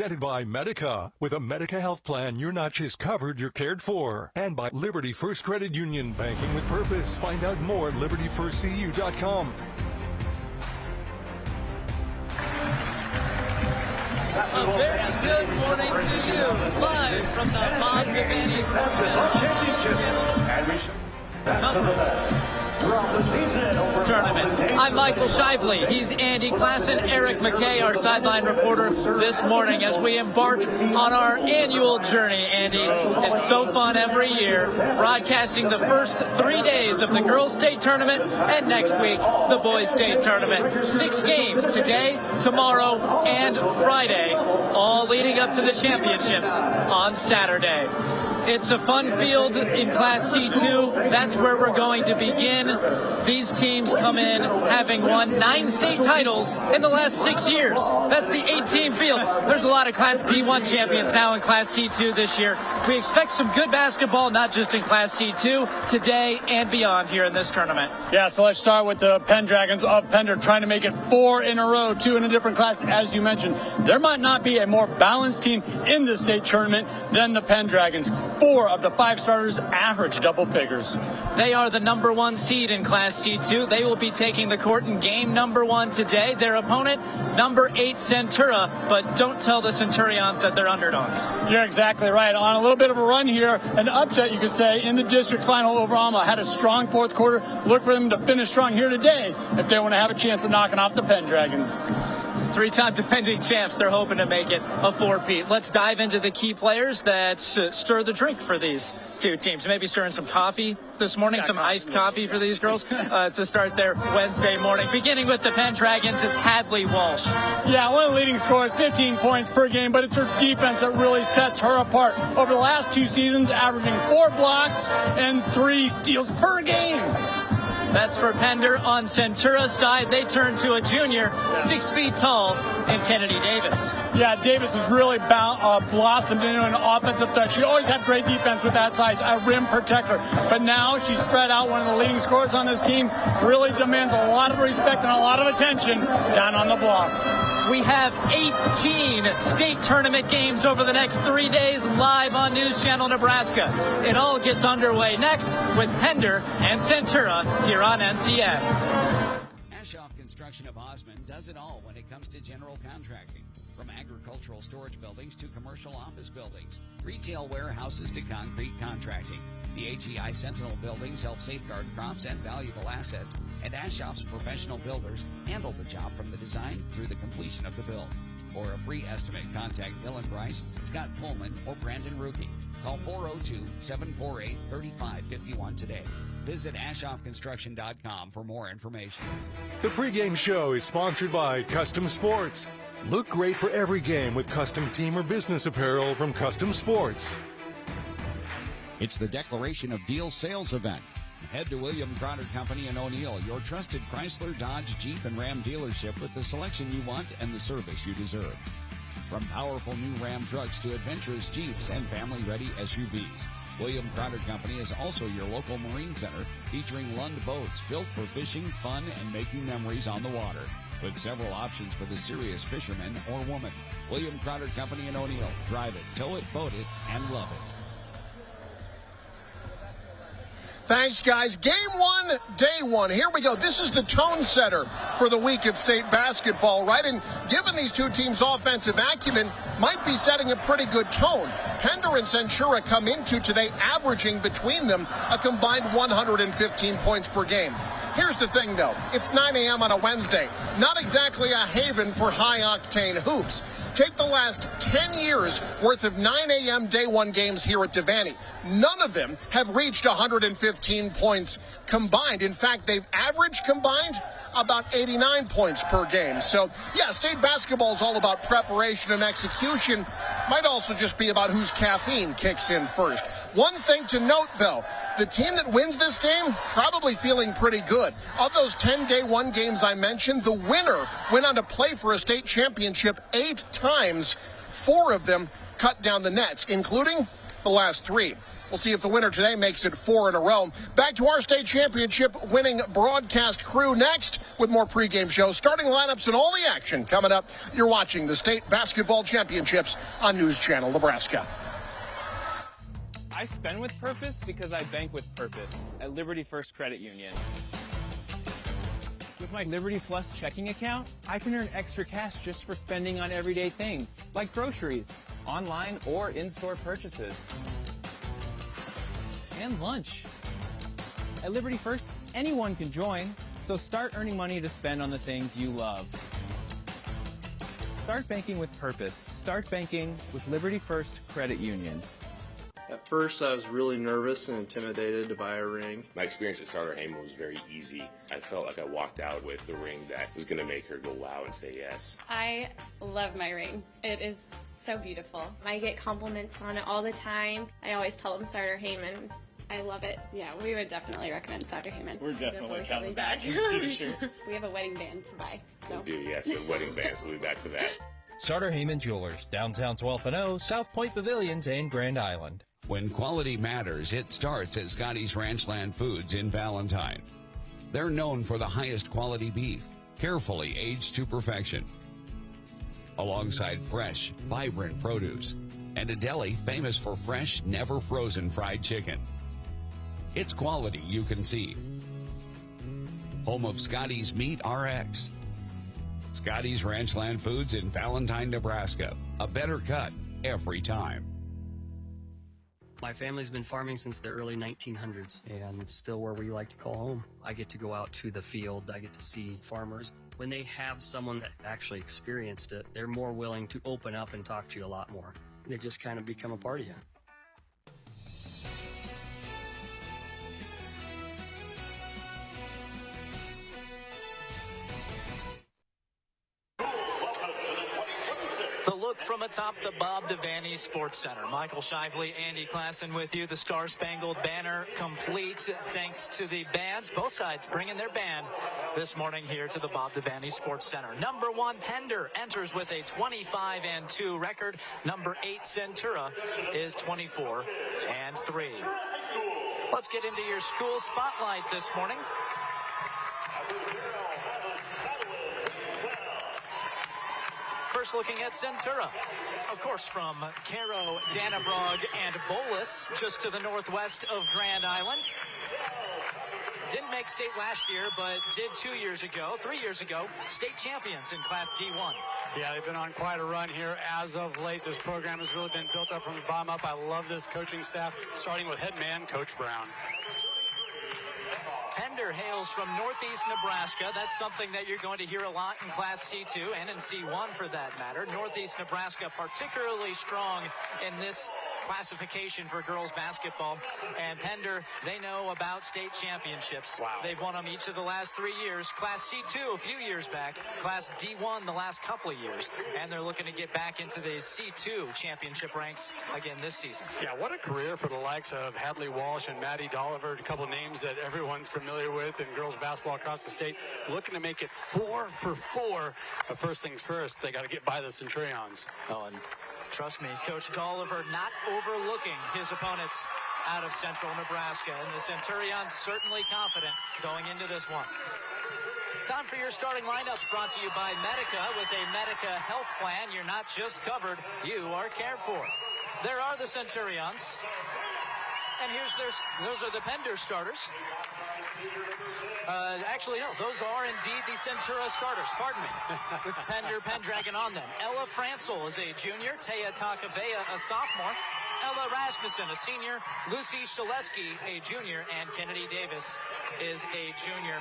Presented by Medica. With a Medica health plan, you're not just covered, you're cared for. And by Liberty First Credit Union, banking with purpose. Find out more at libertyfirstcu.com. A very good morning to you, live from the Bob Devaney Center tournament. I'm Michael Shively. He's Andy Klassen, Eric McKay, our sideline reporter this morning as we embark on our annual journey, Andy. It's so fun every year, broadcasting the first 3 days of the girls' state tournament and next week, the boys' state tournament. 6 games today, tomorrow, and Friday, all leading up to the championships on Saturday. It's a fun field in Class C2. That's where we're going to begin. These teams come in having won 9 state titles in the last 6 years. That's the 8-team field. There's a lot of Class D1 champions now in Class C2 this year. We expect some good basketball, not just in Class C2, today and beyond here in this tournament. Yeah, so let's start with the Pendragons of Pender, trying to make it 4 in a row, 2 in a different class. As you mentioned, there might not be a more balanced team in the state tournament than the Pendragons. 4 of the 5 starters average double figures. They are the number 1 seed in Class C2. They will be taking the court in game number 1 today. Their opponent, number 8 Centura, but don't tell the Centurions that they're underdogs. You're exactly right. On a little bit of a run here, an upset, you could say, in the district final over Alma. Had a strong fourth quarter. Look for them to finish strong here today if they want to have a chance of knocking off the Pendragons. 3-time defending champs, they're hoping to make it a 4-peat. Let's dive into the key players that stir the drink for these 2 teams. Maybe stirring some coffee this morning, some iced coffee for these girls to start their Wednesday morning. Beginning with the Pendragons, it's Hadley Walsh. Yeah, one of the leading scorers, 15 points per game, but it's her defense that really sets her apart. Over the last 2 seasons, averaging 4 blocks and 3 steals per game. That's for Pender. On Centura's side, they turn to a junior, 6 feet tall, in Kennedy Davis. Yeah, Davis has really blossomed into an offensive threat. She always had great defense with that size, a rim protector. But now she's spread out, one of the leading scorers on this team, really demands a lot of respect and a lot of attention down on the block. We have 18 state tournament games over the next 3 days live on News Channel Nebraska. It all gets underway next with Pender and Centura here on NCA. Ashoff Construction of Osmond does it all when it comes to general contracting. From agricultural storage buildings to commercial office buildings, retail warehouses to concrete contracting. The AGI Sentinel buildings help safeguard crops and valuable assets, and Ashoff's professional builders handle the job from the design through the completion of the build. For a free estimate, contact Dylan Bryce, Scott Pullman, or Brandon Rookie. Call 402-748-3551 today. Visit AshoffConstruction.com for more information. The pregame show is sponsored by Custom Sports. Look great for every game with custom team or business apparel from Custom Sports. It's the Declaration of Deal sales event. Head to William Crowder Company in O'Neill, your trusted Chrysler, Dodge, Jeep, and Ram dealership with the selection you want and the service you deserve. From powerful new Ram trucks to adventurous Jeeps and family-ready SUVs. William Crowder Company is also your local marine center, featuring Lund boats built for fishing, fun, and making memories on the water. With several options for the serious fisherman or woman. William Crowder Company in O'Neill. Drive it, tow it, boat it, and love it. Thanks, guys. Game 1, day 1. Here we go. This is the tone setter for the week at state basketball, right? And given these 2 teams' offensive acumen, might be setting a pretty good tone. Pender and Centura come into today averaging between them a combined 115 points per game. Here's the thing, though. It's 9 a.m. on a Wednesday. Not exactly a haven for high-octane hoops. Take the last 10 years worth of 9 a.m. day 1 games here at Devaney. None of them have reached 115 points combined. In fact, they've averaged combined about 89 points per game. So, yeah, state basketball is all about preparation and execution. Might also just be about whose caffeine kicks in first. One thing to note, though, the team that wins this game probably feeling pretty good. Of those 10 day 1 games I mentioned, the winner went on to play for a state championship 8 times. 4 of them cut down the nets, including the last 3. We'll see if the winner today makes it 4 in a row. Back to our state championship winning broadcast crew next with more pregame shows, starting lineups, and all the action coming up. You're watching the state basketball championships on News Channel Nebraska. I spend with purpose because I bank with purpose at Liberty First Credit Union. With my Liberty Plus checking account, I can earn extra cash just for spending on everyday things, like groceries, online or in-store purchases, and lunch. At Liberty First, anyone can join, so start earning money to spend on the things you love. Start banking with purpose. Start banking with Liberty First Credit Union. At first, I was really nervous and intimidated to buy a ring. My experience at Starter Heyman was very easy. I felt like I walked out with the ring that was going to make her go wow and say yes. I love my ring. It is so beautiful. I get compliments on it all the time. I always tell them Starter Heyman. I love it. Yeah, we would definitely recommend Starter Heyman. We're definitely coming back in the future. We have a wedding band to buy. So. We do, yes, the wedding bands. We'll be back for that. Starter Heyman Jewelers, downtown 12th and O, South Point Pavilions, and Grand Island. When quality matters, it starts at Scotty's Ranchland Foods in Valentine. They're known for the highest quality beef, carefully aged to perfection, alongside fresh, vibrant produce, and a deli famous for fresh, never frozen fried chicken. It's quality you can see. Home of Scotty's Meat RX. Scotty's Ranchland Foods in Valentine, Nebraska. A better cut every time. My family's been farming since the early 1900s, and it's still where we like to call home. I get to go out to the field. I get to see farmers. When they have someone that actually experienced it, they're more willing to open up and talk to you a lot more. They just kind of become a part of you. The look from atop the Bob Devaney Sports Center. Michael Shively, Andy Klassen with you. The Star-Spangled Banner complete thanks to the bands. Both sides bringing their band this morning here to the Bob Devaney Sports Center. Number 1, Pender, enters with a 25-2 record. Number 8, Centura, is 24-3. Let's get into your school spotlight this morning. First looking at Centura, of course, from Caro, Dannebrog, and Bolus, just to the northwest of Grand Island. Didn't make state last year, but did 3 years ago, state champions in Class D1. Yeah, they've been on quite a run here as of late. This program has really been built up from the bottom up. I love this coaching staff, starting with head man, Coach Brown. Pender hails from northeast Nebraska. That's something that you're going to hear a lot in Class C2 and in C1 for that matter. Northeast Nebraska particularly strong in this classification for girls basketball. And Pender, they know about state championships. Wow. They've won them each of the last 3 years. Class C2 a few years back. Class D1 the last couple of years. And they're looking to get back into the C2 championship ranks again this season. Yeah, what a career for the likes of Hadley Walsh and Maddie Dolliver, a couple names that everyone's familiar with in girls basketball across the state, looking to make it 4 for 4. But first things first, they got to get by the Centurions. Oh, and trust me, Coach Dolliver not overlooking his opponents out of central Nebraska. And the Centurions certainly confident going into this one. Time for your starting lineups, brought to you by Medica. With a Medica health plan, you're not just covered, you are cared for. There are the Centurions. And those are the Pender starters. Actually, no, those are indeed the Centura starters. Pardon me. With Pender Pendragon on them. Ella Francel is a junior. Taya Taukiuvea, a sophomore. Ella Rasmussen, a senior. Lucy Shaleski, a junior. And Kennedy Davis is a junior.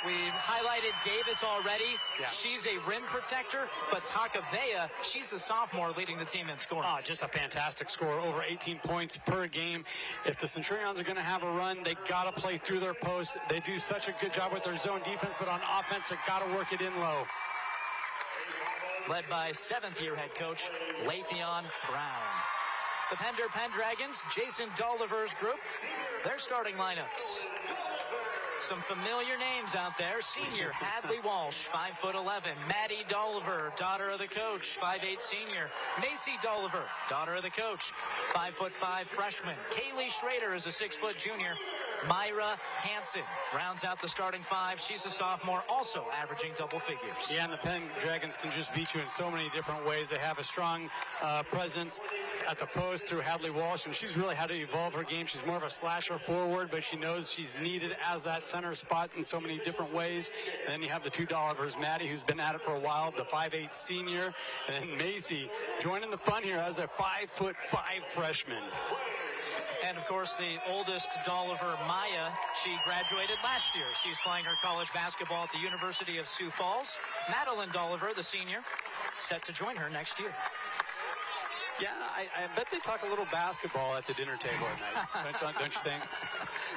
We've highlighted Davis already. Yeah. She's a rim protector, but Taukiuvea, she's a sophomore leading the team in scoring. Just a fantastic score, over 18 points per game. If the Centurions are going to have a run, they got to play through their post. They do such a good job with their zone defense, but on offense, they got to work it in low. Led by 7th-year head coach Lathion Brown. the Pender Pendragons, Jason Dolliver's group, their starting lineups. Some familiar names out there. Senior Hadley Walsh, 5'11". Maddie Dolliver, daughter of the coach, 5'8" senior. Macy Dolliver, daughter of the coach, 5'5" freshman. Kaylee Schrader is a 6' junior. Myra Hansen rounds out the starting five. She's a sophomore, also averaging double figures. Yeah, and the Pendragons can just beat you in so many different ways. They have a strong presence at the post through Hadley Walsh, and she's really had to evolve her game. She's more of a slasher forward, but she knows she's needed as that center spot in so many different ways. And then you have the two Dollivers, Maddie, who's been at it for a while, the 5'8" senior, and then Macy joining the fun here as a 5'5" freshman. And, of course, the oldest Dolliver, Maya, she graduated last year. She's playing her college basketball at the University of Sioux Falls. Madeline Dolliver, the senior, set to join her next year. Yeah, I bet they talk a little basketball at the dinner table at night, don't you think?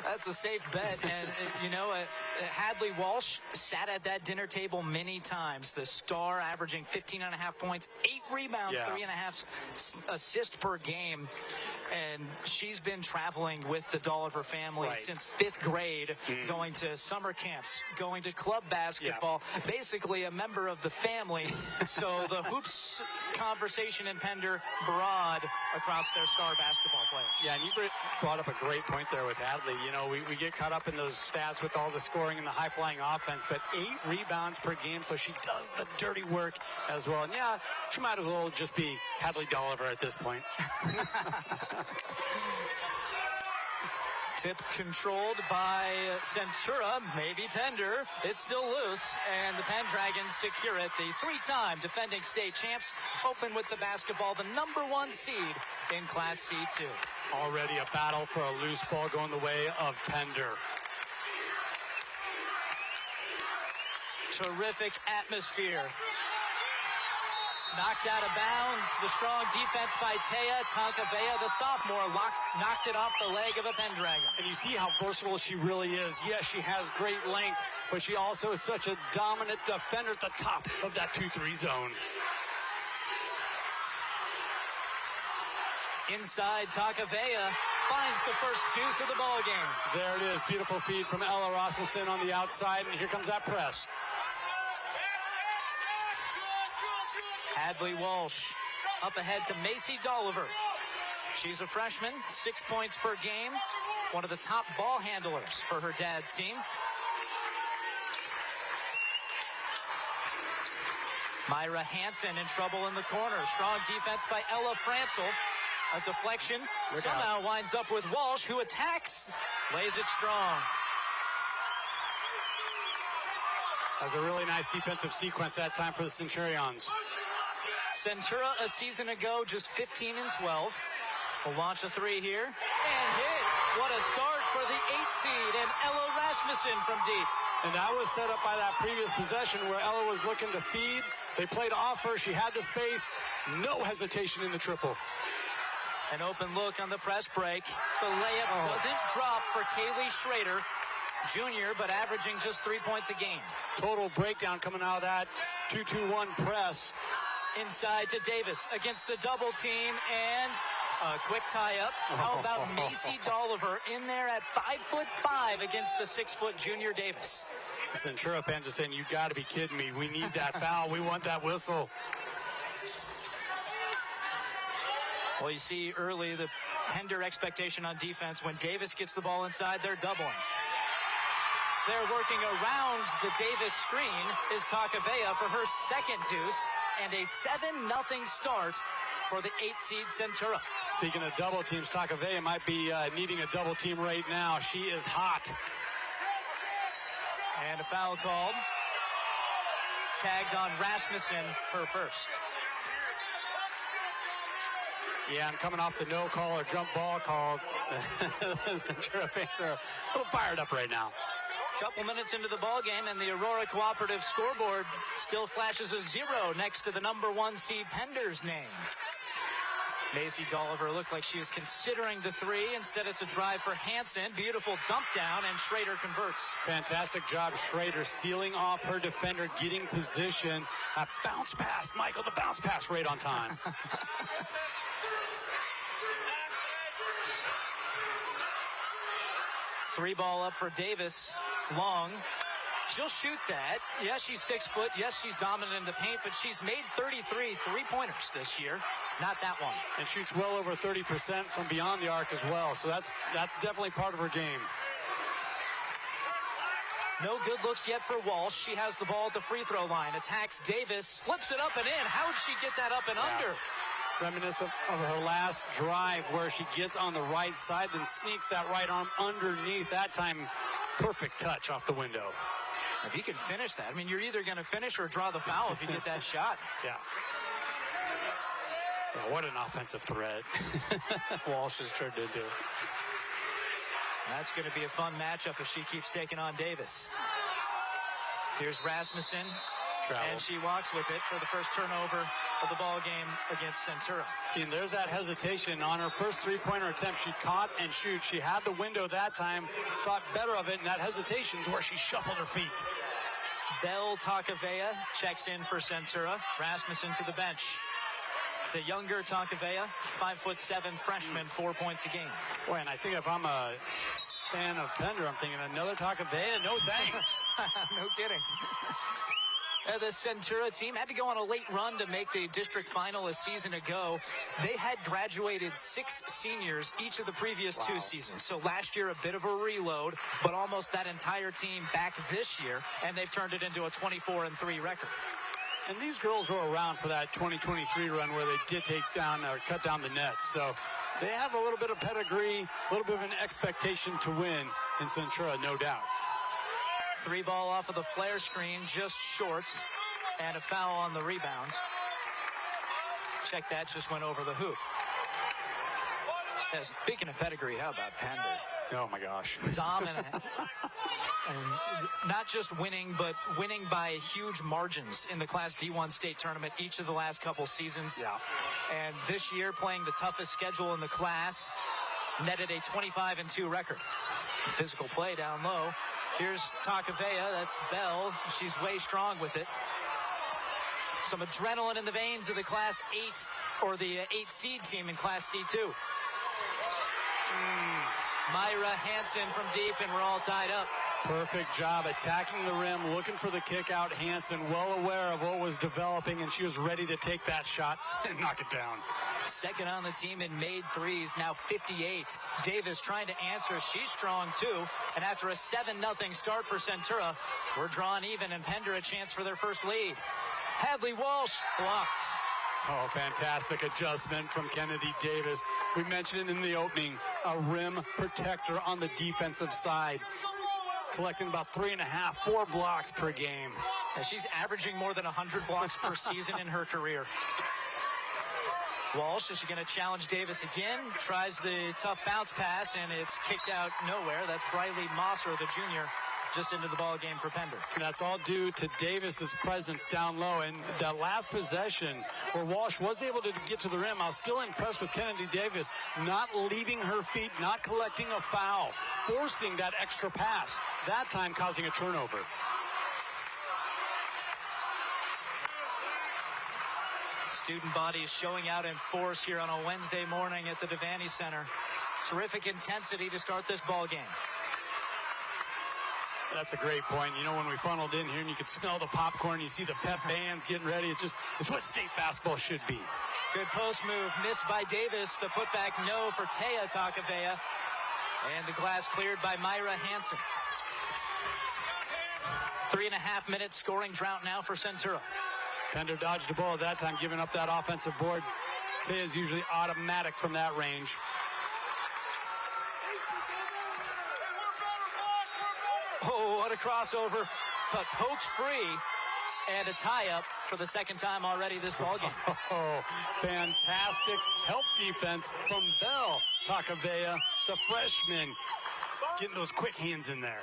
That's a safe bet. And, Hadley Walsh sat at that dinner table many times. The star averaging 15.5 points, 8 rebounds, 3.5 assists per game. And she's been traveling with the Dolliver family since 5th grade, going to summer camps, going to club basketball, basically a member of the family. So the hoops conversation in Pender broad across their star basketball players. Yeah, and you brought up a great point there with Hadley. You know, we get caught up in those stats with all the scoring and the high-flying offense, but 8 rebounds per game, so she does the dirty work as well. And yeah, she might as well just be Hadley Dolliver at this point. Tip controlled by Centura, maybe Pender. It's still loose, and the Pendragons secure it. The 3-time defending state champs open with the basketball, the #1 seed in Class C2. Already a battle for a loose ball going the way of Pender. Terrific atmosphere. Knocked out of bounds. The strong defense by Taya Taukiuvea, the sophomore, knocked it off the leg of a Pendragon. And you see how versatile she really is. Yes, she has great length, but she also is such a dominant defender at the top of that 2-3 zone. Inside, Taukiuvea finds the first deuce of the ball game. There it is. Beautiful feed from Ella Rasmussen on the outside, and here comes that press. Hadley Walsh up ahead to Macy Dolliver. She's a freshman, 6 points per game, one of the top ball handlers for her dad's team. Myra Hansen in trouble in the corner. Strong defense by Ella Francel. A deflection somehow winds up with Walsh, who attacks, lays it strong. That was a really nice defensive sequence that time for the Centurions. Centura a season ago, just 15 and 12. Will launch a 3 here and hit. What a start for the 8 seed and Ella Rasmussen from deep. And that was set up by that previous possession where Ella was looking to feed. They played off her. She had the space. No hesitation in the triple. An open look on the press break. The layup doesn't drop for Kaylee Schrader, junior, but averaging just 3 points a game. Total breakdown coming out of that 2-2-1 press. Inside to Davis against the double team and a quick tie-up. How about Macy Dolliver in there at 5'5" against the 6' junior Davis? The Centura fans are saying, you got to be kidding me. We need that foul. We want that whistle. Well, you see early the Pender expectation on defense. When Davis gets the ball inside, they're doubling. They're working around the Davis screen is Taukiuvea for her second deuce and a 7-0 start for the 8 seed Centura. Speaking of double teams, Taukiuvea might be needing a double team right now. She is hot. And a foul called. Tagged on Rasmussen, her first. Yeah, and coming off the no call or jump ball call, the Centura fans are a little fired up right now. Couple minutes into the ball game, and the Aurora Cooperative scoreboard still flashes a 0 next to the #1 seed Pender's name. Macy Dolliver looked like she was considering the 3. Instead, it's a drive for Hansen. Beautiful dump down, and Schrader converts. Fantastic job, Schrader, sealing off her defender, getting position. A bounce pass, Michael, the bounce pass right on time. Three ball up for Davis. Long. She'll shoot that. Yes, she's 6 foot. Yes, she's dominant in the paint, but she's made 33 three-pointers this year. Not that one. And shoots well over 30% from beyond the arc as well. So that's definitely part of her game. No good looks yet for Walsh. She has the ball at the free throw line. Attacks Davis. Flips it up and in. How did she get that up and under? Reminiscent of her last drive where she gets on the right side, then sneaks that right arm underneath. That time, perfect touch off the window. If you can finish that, I mean, you're either going to finish or draw the foul if you get that shot. Yeah. What an offensive threat Walsh has turned into. That's going to be a fun matchup if she keeps taking on Davis. Here's Rasmussen. And she walks with it for the first turnover of the ball game against Centura. See, and there's that hesitation on her first three-pointer attempt. She caught and shoot. She had the window that time, thought better of it, and that hesitation's where she shuffled her feet. Taukiuvea checks in for Centura. Rasmussen to the bench. The younger Taukiuvea, 5'7" freshman, 4 points a game. Boy, and I think if I'm a fan of Pender, I'm thinking another Taukiuvea, no thanks. No kidding. The Centura team had to go on a late run to make the district final a season ago. They had graduated 6 seniors each of the previous 2 seasons. So last year, a bit of a reload, but almost that entire team back this year, and they've turned it into a 24-3 record. And these girls were around for that 2023 run where they did take down or cut down the nets. So they have a little bit of pedigree, a little bit of an expectation to win in Centura, no doubt. 3 ball off of the flare screen, just short, and a foul on the rebound. Check that, just went over the hoop. Yeah, speaking of pedigree, how about Pender? Oh my gosh. Dominant. And not just winning, but winning by huge margins in the Class D1 state tournament each of the last couple seasons. Yeah. And this year, playing the toughest schedule in the class, netted a 25-2 record. Physical play down low. Here's Taukiuvea, that's Bell. She's way strong with it. Some adrenaline in the veins of the Class 8, or the 8 seed team in Class C2. Myra Hansen from deep, and we're all tied up. Perfect job attacking the rim, looking for the kick out. Hansen well aware of what was developing, and she was ready to take that shot and knock it down. Second on the team in made threes, now 58. Davis trying to answer. She's strong too. And after a 7-0 start for Centura, we're drawn even, and Pender a chance for their first lead. Hadley Walsh blocked. Oh, fantastic adjustment from Kennedy Davis. We mentioned it in the opening, a rim protector on the defensive side, collecting about 3.5, 4 blocks per game. And she's averaging more than 100 blocks per season in her career. Walsh, is she going to challenge Davis again? Tries the tough bounce pass, and it's kicked out nowhere. That's Briley Mosser, the junior, just into the ball game for Pender. And that's all due to Davis's presence down low. And that last possession where Walsh was able to get to the rim, I was still impressed with Kennedy Davis not leaving her feet, not collecting a foul, forcing that extra pass, that time causing a turnover. Student bodies showing out in force here on a Wednesday morning at the Devaney Center. Terrific intensity to start this ball game. That's a great point. You know, when we funneled in here and you could smell the popcorn, you see the pep bands getting ready. It's what state basketball should be. Good post move missed by Davis. The putback no for Taya Taukiuvea. And the glass cleared by Myra Hansen. 3.5 minute scoring drought now for Centura. Pender dodged the ball at that time, giving up that offensive board. Taya is usually automatic from that range. Oh, what a crossover, but poked free, and a tie-up for the second time already this ballgame. Oh, fantastic help defense from Bell Taukiuvea, the freshman, getting those quick hands in there.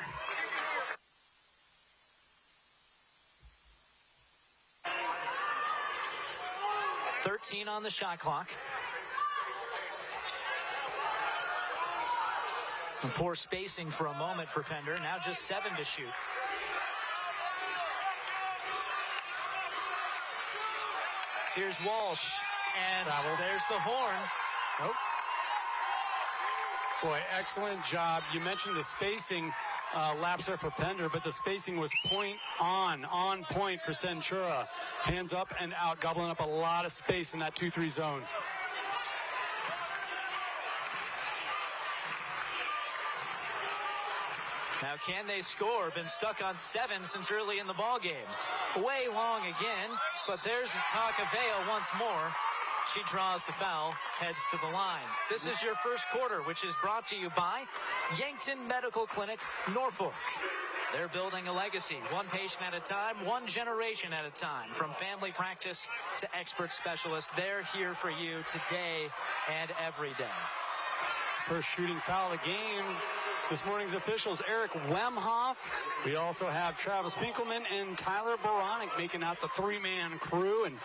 .13 on the shot clock. And poor spacing for a moment for Pender. Now just 7 to shoot. Here's Walsh. And there's the horn. Nope. Boy, excellent job. You mentioned the spacing laps there for Pender, but the spacing was on point for Centura. Hands up and out, gobbling up a lot of space in that 2-3 zone. Now, can they score? Been stuck on 7 since early in the ballgame. Way long again, but there's Taukiuvea once more. She draws the foul, heads to the line. This is your first quarter, which is brought to you by Yankton Medical Clinic, Norfolk. They're building a legacy, one patient at a time, one generation at a time. From family practice to expert specialist, they're here for you today and every day. First shooting foul of the game. This morning's officials, Eric Wemhoff. We also have Travis Pinkelman and Tyler Baronic making out the 3-man crew. And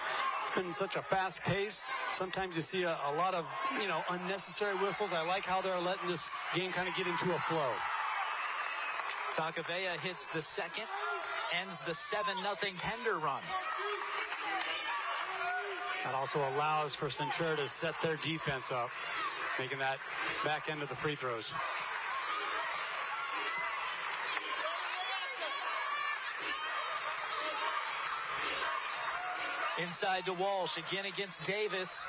it's been such a fast pace. Sometimes you see a lot of, unnecessary whistles. I like how they're letting this game kind of get into a flow. Taukiuvea hits the second, ends the 7-0 Pender run. That also allows for Centura to set their defense up, making that back end of the free throws. Inside to Walsh, again against Davis.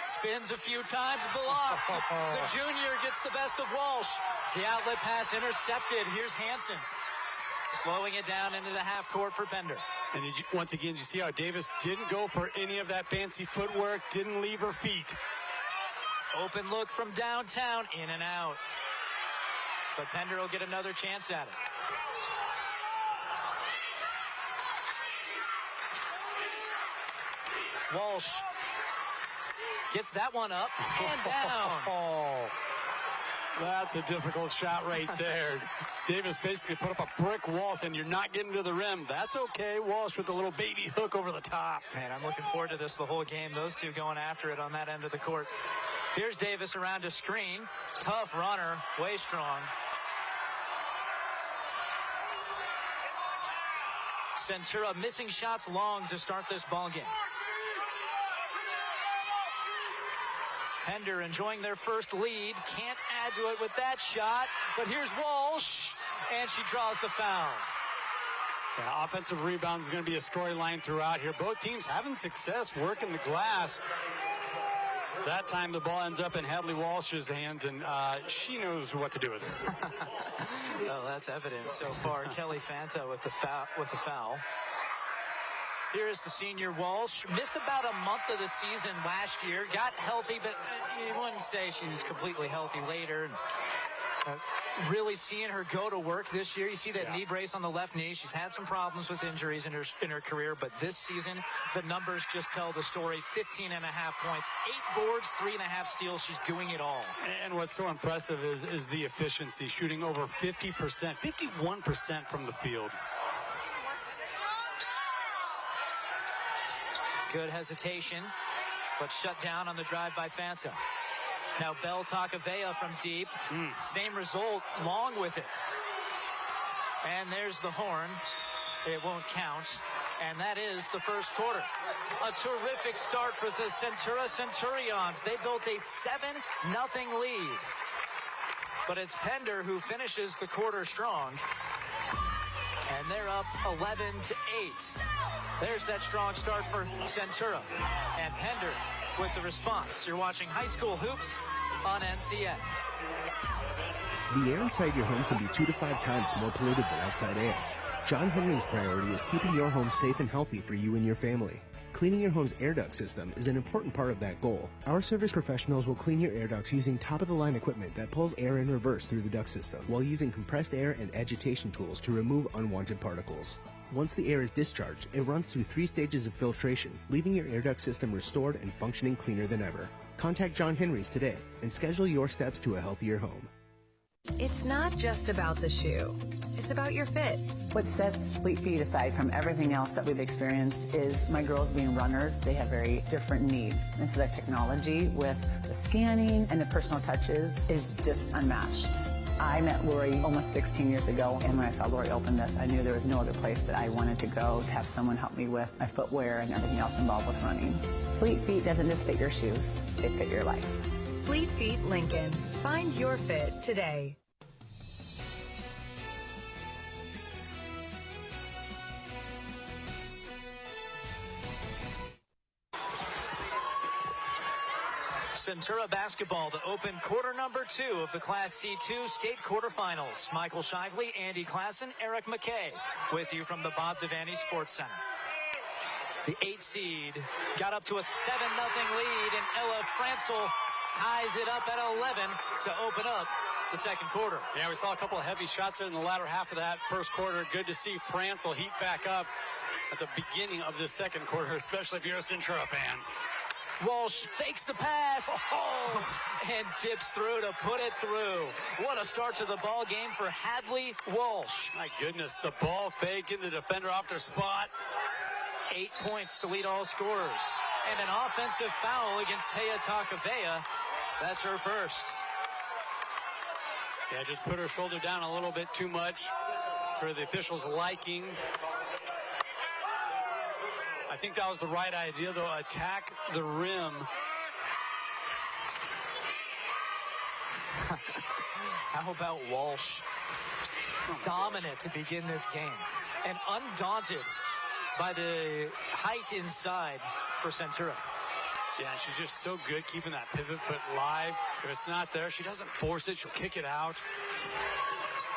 Spins a few times, blocked. The junior gets the best of Walsh. The outlet pass intercepted. Here's Hansen. Slowing it down into the half court for Pender. And once again, you see how Davis didn't go for any of that fancy footwork, didn't leave her feet. Open look from downtown, in and out. But Pender will get another chance at it. Walsh gets that one up and down. Oh, that's a difficult shot right there. Davis basically put up a brick wall, and you're not getting to the rim. That's okay. Walsh with a little baby hook over the top. Man, I'm looking forward to this the whole game. Those two going after it on that end of the court. Here's Davis around a screen. Tough runner, way strong. Centura missing shots long to start this ball game. Pender enjoying their first lead. Can't add to it with that shot. But here's Walsh, and she draws the foul. Yeah, offensive rebounds is going to be a storyline throughout here. Both teams having success working the glass. That time the ball ends up in Hadley Walsh's hands, and she knows what to do with it. Well, that's evidence so far. Kelly Fanta with the foul. Here is the senior Walsh. Missed about a month of the season last year. Got healthy, but you wouldn't say she was completely healthy later. Really seeing her go to work this year. You see that knee brace on the left knee. She's had some problems with injuries in her career, but this season, the numbers just tell the story. 15.5 points, 8 boards, 3.5 steals. She's doing it all. And what's so impressive is the efficiency, shooting over 50%, 51% from the field. Good hesitation, but shut down on the drive by Fanta. Now Bell Taukiuvea from deep. Same result, long with it. And there's the horn. It won't count. And that is the first quarter. A terrific start for the Centura Centurions. They built a 7-0 lead. But it's Pender who finishes the quarter strong. And they're up 11-8. There's that strong start for Centura. And Pender with the response. You're watching High School Hoops on NCN. The air inside your home can be 2 to 5 times more polluted than outside air. John Henry's priority is keeping your home safe and healthy for you and your family. Cleaning your home's air duct system is an important part of that goal. Our service professionals will clean your air ducts using top-of-the-line equipment that pulls air in reverse through the duct system, while using compressed air and agitation tools to remove unwanted particles. Once the air is discharged, it runs through 3 stages of filtration, leaving your air duct system restored and functioning cleaner than ever. Contact John Henry's today and schedule your steps to a healthier home. It's not just about the shoe. It's about your fit. What sets Fleet Feet aside from everything else that we've experienced is my girls being runners. They have very different needs. And so that technology with the scanning and the personal touches is just unmatched. I met Lori almost 16 years ago, and when I saw Lori open this, I knew there was no other place that I wanted to go to have someone help me with my footwear and everything else involved with running. Fleet Feet doesn't just fit your shoes, they fit your life. Fleet Feet Lincoln. Find your fit today. Centura basketball to open quarter number 2 of the Class C2 state quarterfinals. Michael Shively, Andy Klassen, Eric McKay with you from the Bob Devaney Sports Center. The 8 seed got up to a 7-0 lead, and Ella Francel ties it up at 11 to open up the second quarter. Yeah, we saw a couple of heavy shots in the latter half of that first quarter. Good to see Francel heat back up at the beginning of the second quarter, especially if you're a Centura fan. Walsh fakes the pass and dips through to put it through. What a start to the ball game for Hadley Walsh. My goodness, the ball fake and the defender off their spot. 8 points to lead all scorers. And an offensive foul against Taya Taukiuvea. That's her first. Yeah, just put her shoulder down a little bit too much for the officials' liking. I think that was the right idea, though. Attack the rim. How about Walsh? Dominant to begin this game. And undaunted by the height inside for Centura. Yeah, she's just so good keeping that pivot foot live. If it's not there, she doesn't force it. She'll kick it out.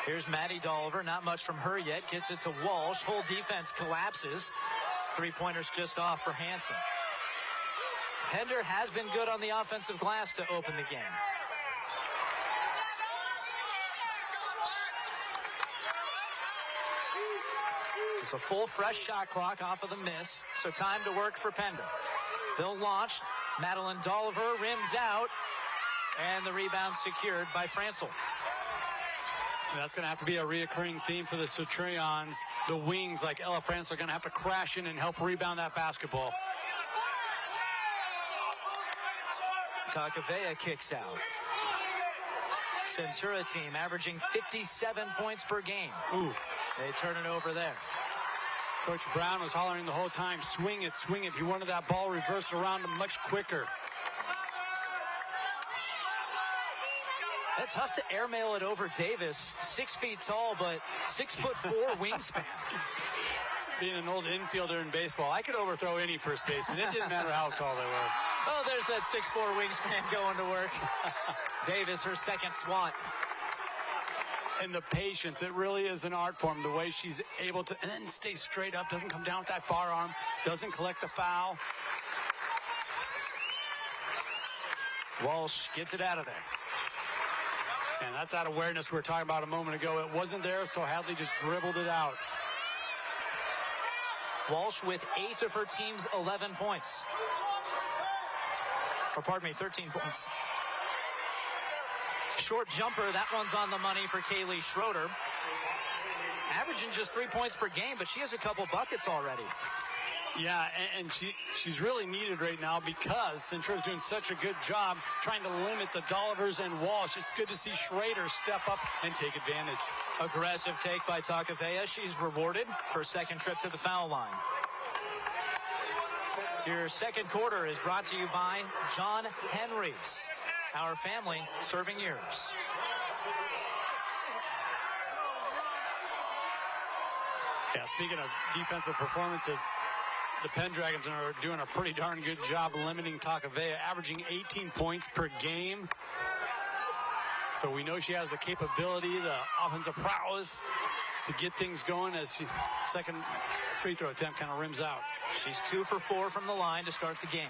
Here's Maddie Dolliver. Not much from her yet. Gets it to Walsh. Whole defense collapses. 3-pointers just off for Hansen. Pender has been good on the offensive glass to open the game. It's a full fresh shot clock off of the miss, so time to work for Pender. They'll launch. Madeline Dolliver rims out, and the rebound secured by Francel. That's going to have to be a reoccurring theme for the Centurions. The wings, like Ella France, are going to have to crash in and help rebound that basketball. Taukiuvea kicks out. Centura team averaging 57 points per game. Ooh. They turn it over there. Coach Brown was hollering the whole time, swing it, swing it. He wanted that ball reversed around much quicker. It's tough to airmail it over Davis. 6 feet tall, but 6'4" wingspan. Being an old infielder in baseball, I could overthrow any first baseman. It didn't matter how tall they were. Oh, there's that 6'4" wingspan going to work. Davis, her second swat. And the patience, it really is an art form, the way she's able to, and then stay straight up, doesn't come down with that bar arm, doesn't collect the foul. Walsh gets it out of there. And that's that awareness we were talking about a moment ago. It wasn't there, so Hadley just dribbled it out. Walsh with 8 of her team's 11 points. Or pardon me, 13 points. Short jumper, that one's on the money for Kaylee Schroeder. Averaging just 3 points per game, but she has a couple buckets already. Yeah, and she's really needed right now because Centura's doing such a good job trying to limit the Dollivers and Walsh. It's good to see Schrader step up and take advantage. Aggressive take by Taukiuvea. She's rewarded her second trip to the foul line. Your second quarter is brought to you by John Henry's. Our family serving yours. Yeah, speaking of defensive performances, the Pendragons are doing a pretty darn good job limiting Taukiuvea, averaging 18 points per game. So we know she has the capability, the offensive prowess to get things going as she second free throw attempt kind of rims out. She's 2 for 4 from the line to start the game.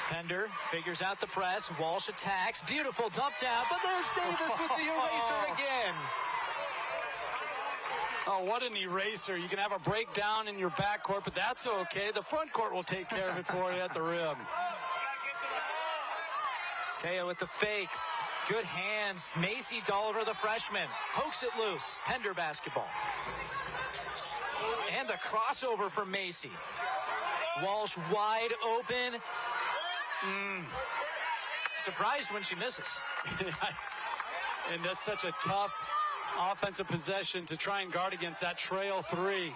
Pender figures out the press. Walsh attacks. Beautiful dump down, but there's Davis with the eraser again. Oh, what an eraser. You can have a breakdown in your backcourt, but that's okay. The front court will take care of it for you at the rim. Taya with the fake. Good hands. Macy Dolliver, the freshman, pokes it loose. Pender basketball. And the crossover from Macy. Walsh wide open. Surprised when she misses. And that's such a tough offensive possession to try and guard against that trail three.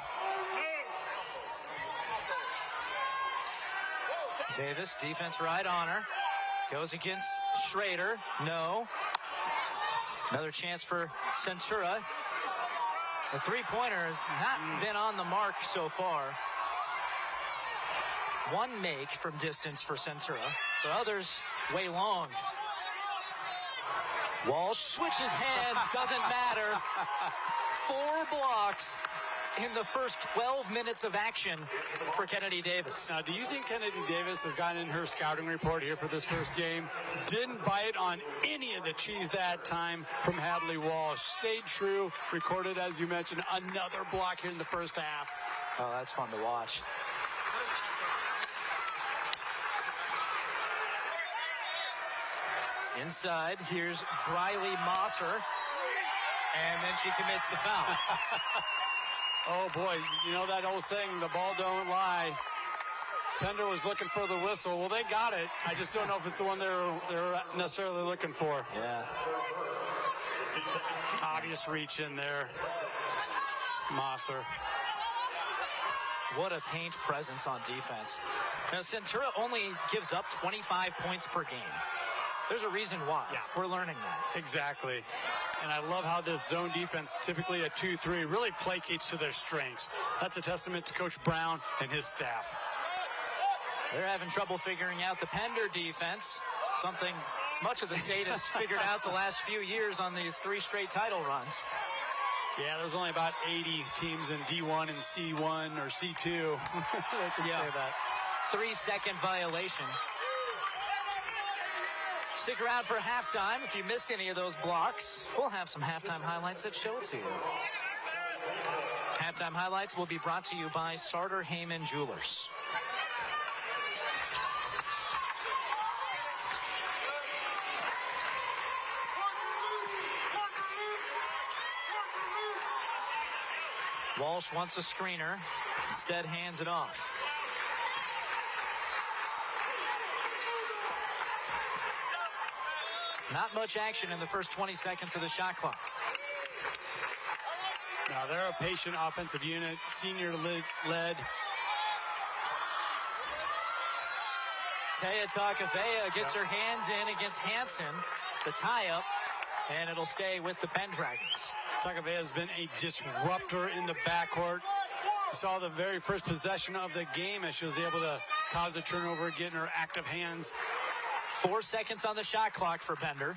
Davis, defense right on her. Goes against Schrader. No. Another chance for Centura. The three-pointer has not been on the mark so far. One make from distance for Centura. The others way long. Walsh switches hands, doesn't matter. 4 blocks in the first 12 minutes of action for Kennedy Davis. Now, do you think Kennedy Davis has gotten in her scouting report here for this first game? Didn't bite on any of the cheese that time from Hadley Walsh. Stayed true, recorded, as you mentioned, another block here in the first half. Oh, that's fun to watch. Inside, here's Briley Mosser, and then she commits the foul. Oh boy, you know that old saying, the ball don't lie. Pender was looking for the whistle. Well, they got it. I just don't know if it's the one they're necessarily looking for. Yeah. Obvious reach in there. Mosser. What a paint presence on defense. Now, Centura only gives up 25 points per game. There's a reason why. Yeah. We're learning that. Exactly. And I love how this zone defense, typically a 2-3, really placates to their strengths. That's a testament to Coach Brown and his staff. They're having trouble figuring out the Pender defense, something much of the state has figured out the last few years on these 3 straight title runs. Yeah, there's only about 80 teams in D1 and C1 or C2 that can say that. 3-second violation. Stick around for halftime. If you missed any of those blocks, we'll have some halftime highlights that show it to you. Halftime highlights will be brought to you by Sartor Heyman Jewelers. Walsh wants a screener. Instead, hands it off. Not much action in the first 20 seconds of the shot clock. Now, they're a patient offensive unit, senior-led. Taya Taukiuvea gets her hands in against Hansen. The tie-up, and it'll stay with the Pendragons. Taukiuvea has been a disruptor in the backcourt. We saw the very first possession of the game as she was able to cause a turnover, getting her active hands. 4 seconds on the shot clock for Pender.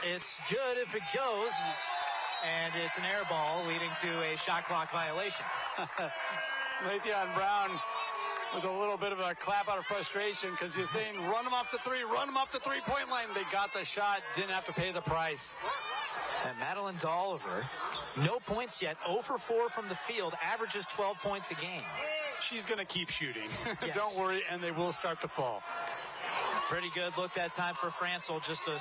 It's good if it goes, and it's an air ball leading to a shot clock violation. Leithion Brown with a little bit of a clap out of frustration because you're saying run them off the 3, run them off the 3-point line. They got the shot, didn't have to pay the price. And Madeline Dolliver, no points yet, 0 for 4 from the field, averages 12 points a game. She's going to keep shooting. Yes. Don't worry, and they will start to fall. Pretty good look that time for Francel, just a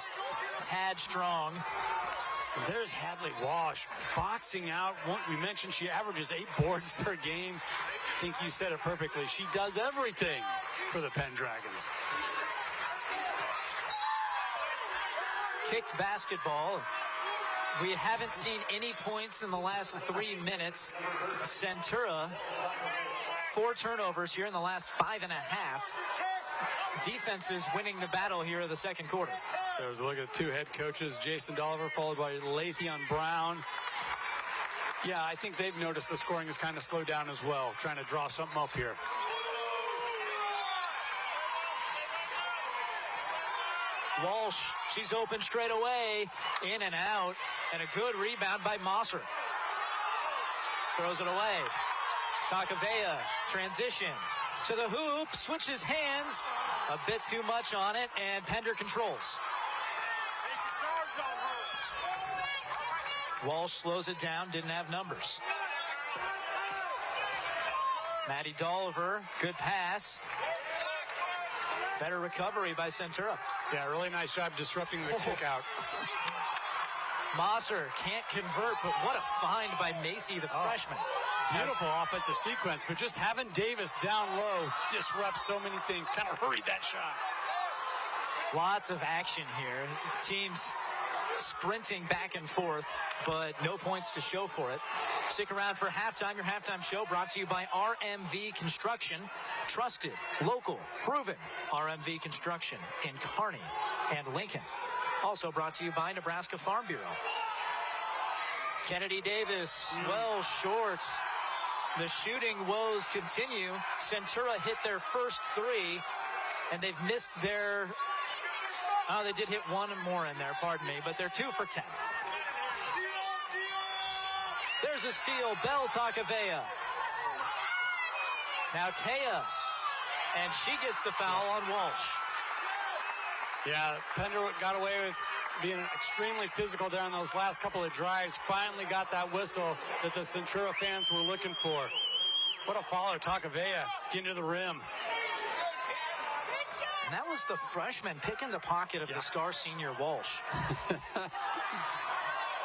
tad strong. And there's Hadley Walsh boxing out. We mentioned she averages 8 boards per game. I think you said it perfectly. She does everything for the Pendragons. Kicked basketball. We haven't seen any points in the last 3 minutes. Centura, 4 turnovers here in the last 5.5. Defense is winning the battle here in the second quarter. There was a look at the 2 head coaches, Jason Dolliver followed by Leithion Brown. Yeah, I think they've noticed the scoring has kind of slowed down as well, trying to draw something up here. Walsh, she's open straight away, in and out, and a good rebound by Mosser. Throws it away. Taukiuvea, transition to the hoop, switches hands, a bit too much on it, and Pender controls. Walsh slows it down, didn't have numbers. Maddie Dolliver, good pass. Better recovery by Centura. Yeah, really nice job disrupting the kick out. Mosser can't convert, but what a find by Macy, the freshman. Beautiful offensive sequence, but just having Davis down low disrupts so many things, kind of hurried that shot. Lots of action here. Teams sprinting back and forth, but no points to show for it. Stick around for halftime. Your halftime show brought to you by RMV Construction. Trusted, local, proven RMV Construction in Kearney and Lincoln. Also brought to you by Nebraska Farm Bureau. Kennedy Davis, well short. The shooting woes continue. Centura hit their first three, and they've missed their... Oh, they did hit one and more in there, pardon me, but they're 2 for 10. There's a steal, Taukiuvea. Now Taya, and she gets the foul on Walsh. Yeah, Pender got away with being extremely physical there on those last couple of drives. Finally got that whistle that the Centura fans were looking for. What a follow, Taukiuvea getting to the rim. And that was the freshman picking the pocket of the star senior Walsh.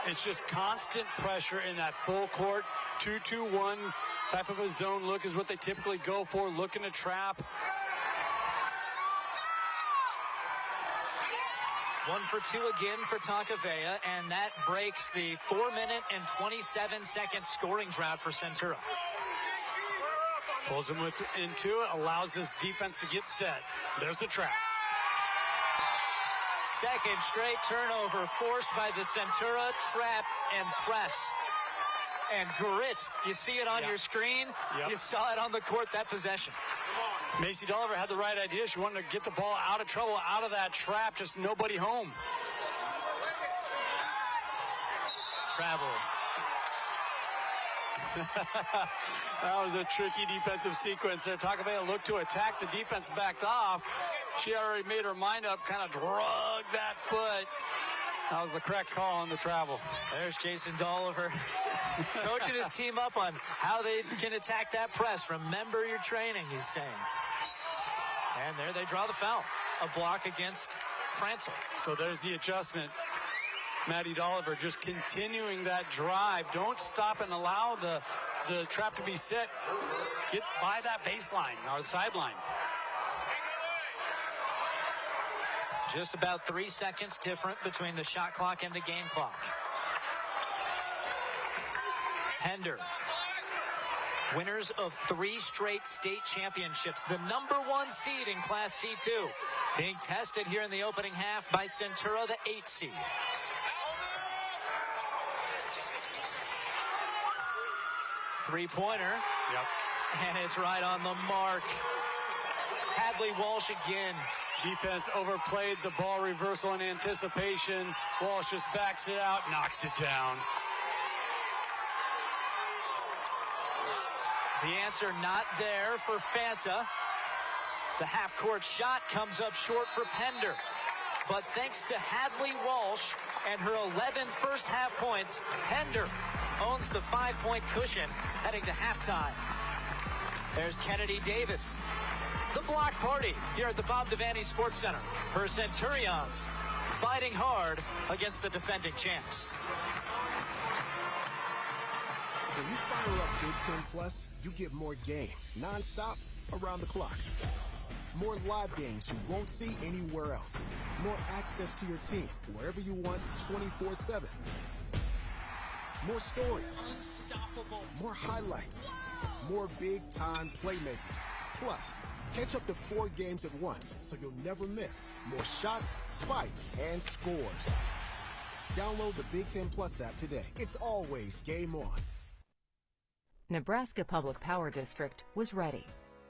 It's just constant pressure in that full court 2-2-1 type of a zone look is what they typically go for, looking to trap. 1 for 2 again for Taukiuvea, and that breaks the 4-minute and 27-second scoring drought for Centura. Pulls him into it, allows this defense to get set. There's the trap. Second straight turnover forced by the Centura trap and press. And grit, you see it on your screen. You saw it on the court, that possession. Macy Dolliver had the right idea. She wanted to get the ball out of trouble, out of that trap, just nobody home. Travel. That was a tricky defensive sequence there. Taukiuvea looked to attack. The defense backed off. She already made her mind up, kind of drug that foot. That was the correct call on the travel. There's Jason Dolliver coaching his team up on how they can attack that press. Remember your training, he's saying. And there they draw the foul. A block against Franzel. So there's the adjustment. Maddie Dolliver just continuing that drive. Don't stop and allow the trap to be set. Get by that baseline or the sideline. Just about 3 seconds different between the shot clock and the game clock. Pender, winners of 3 straight state championships, the #1 seed in Class C2, being tested here in the opening half by Centura, the 8th seed. Three-pointer. Yep. And it's right on the mark. Hadley Walsh again. Defense overplayed the ball reversal in anticipation. Walsh just backs it out, knocks it down. The answer not there for Fanta. The half-court shot comes up short for Pender. But thanks to Hadley Walsh and her 11 first-half points, Pender owns the 5-point cushion heading to halftime. There's Kennedy Davis. The block party here at the Bob Devaney Sports Center. Her Centurions fighting hard against the defending champs. When you fire up Big Ten Plus, you get more game, non-stop, around the clock. More live games you won't see anywhere else. More access to your team, wherever you want, 24/7. More stories. Unstoppable. More highlights. More big-time playmakers. Plus, catch up to 4 games at once, so you'll never miss. More shots, spikes, and scores. Download the Big Ten Plus app today. It's always game on. Nebraska Public Power District was ready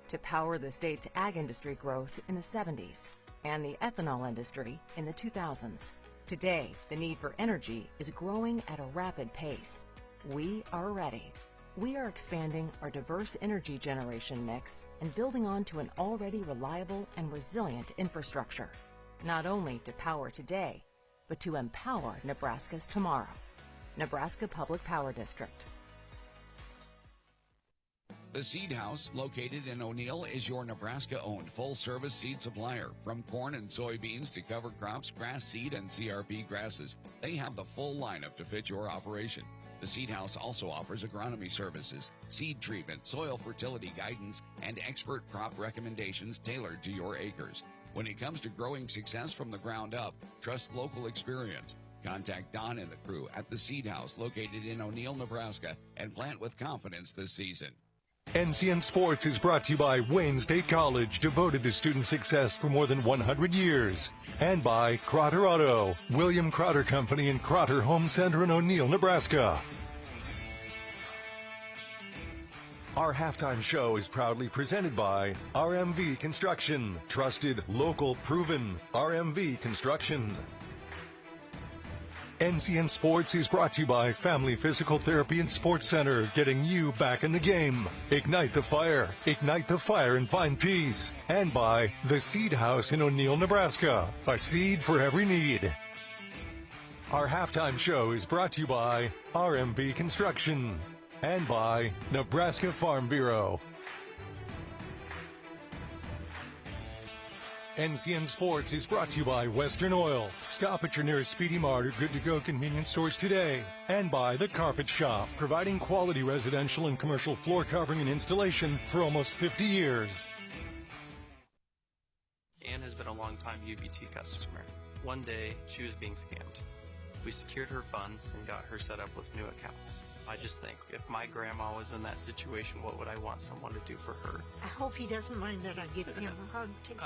to power the state's ag industry growth in the 70s and the ethanol industry in the 2000s. Today, the need for energy is growing at a rapid pace. We are ready. We are expanding our diverse energy generation mix and building on to an already reliable and resilient infrastructure, not only to power today, but to empower Nebraska's tomorrow. Nebraska Public Power District. The Seed House, located in O'Neill, is your Nebraska-owned full-service seed supplier. From corn and soybeans to cover crops, grass seed, and CRP grasses, they have the full lineup to fit your operation. The Seed House also offers agronomy services, seed treatment, soil fertility guidance, and expert crop recommendations tailored to your acres. When it comes to growing success from the ground up, trust local experience. Contact Don and the crew at the Seed House located in O'Neill, Nebraska, and plant with confidence this season. NCN Sports is brought to you by Wayne State College, devoted to student success for more than 100 years. And by Crotter Auto, William Crotter Company and Crotter Home Center in O'Neill, Nebraska. Our halftime show is proudly presented by RMV Construction. Trusted, local, proven. RMV Construction. NCN Sports is brought to you by Family Physical Therapy and Sports Center, getting you back in the game. Ignite the fire and find peace. And by the Seed House in O'Neill, Nebraska, a seed for every need. Our halftime show is brought to you by RMB Construction and by Nebraska Farm Bureau. NCN Sports is brought to you by Western Oil. Stop at your nearest Speedy Mart or Good to Go convenience stores today. And by The Carpet Shop, providing quality residential and commercial floor covering and installation for almost 50 years. Anne has been a long-time UBT customer. One day, she was being scammed. We secured her funds and got her set up with new accounts. I just think, if my grandma was in that situation, what would I want someone to do for her? I hope he doesn't mind that I give him a hug today.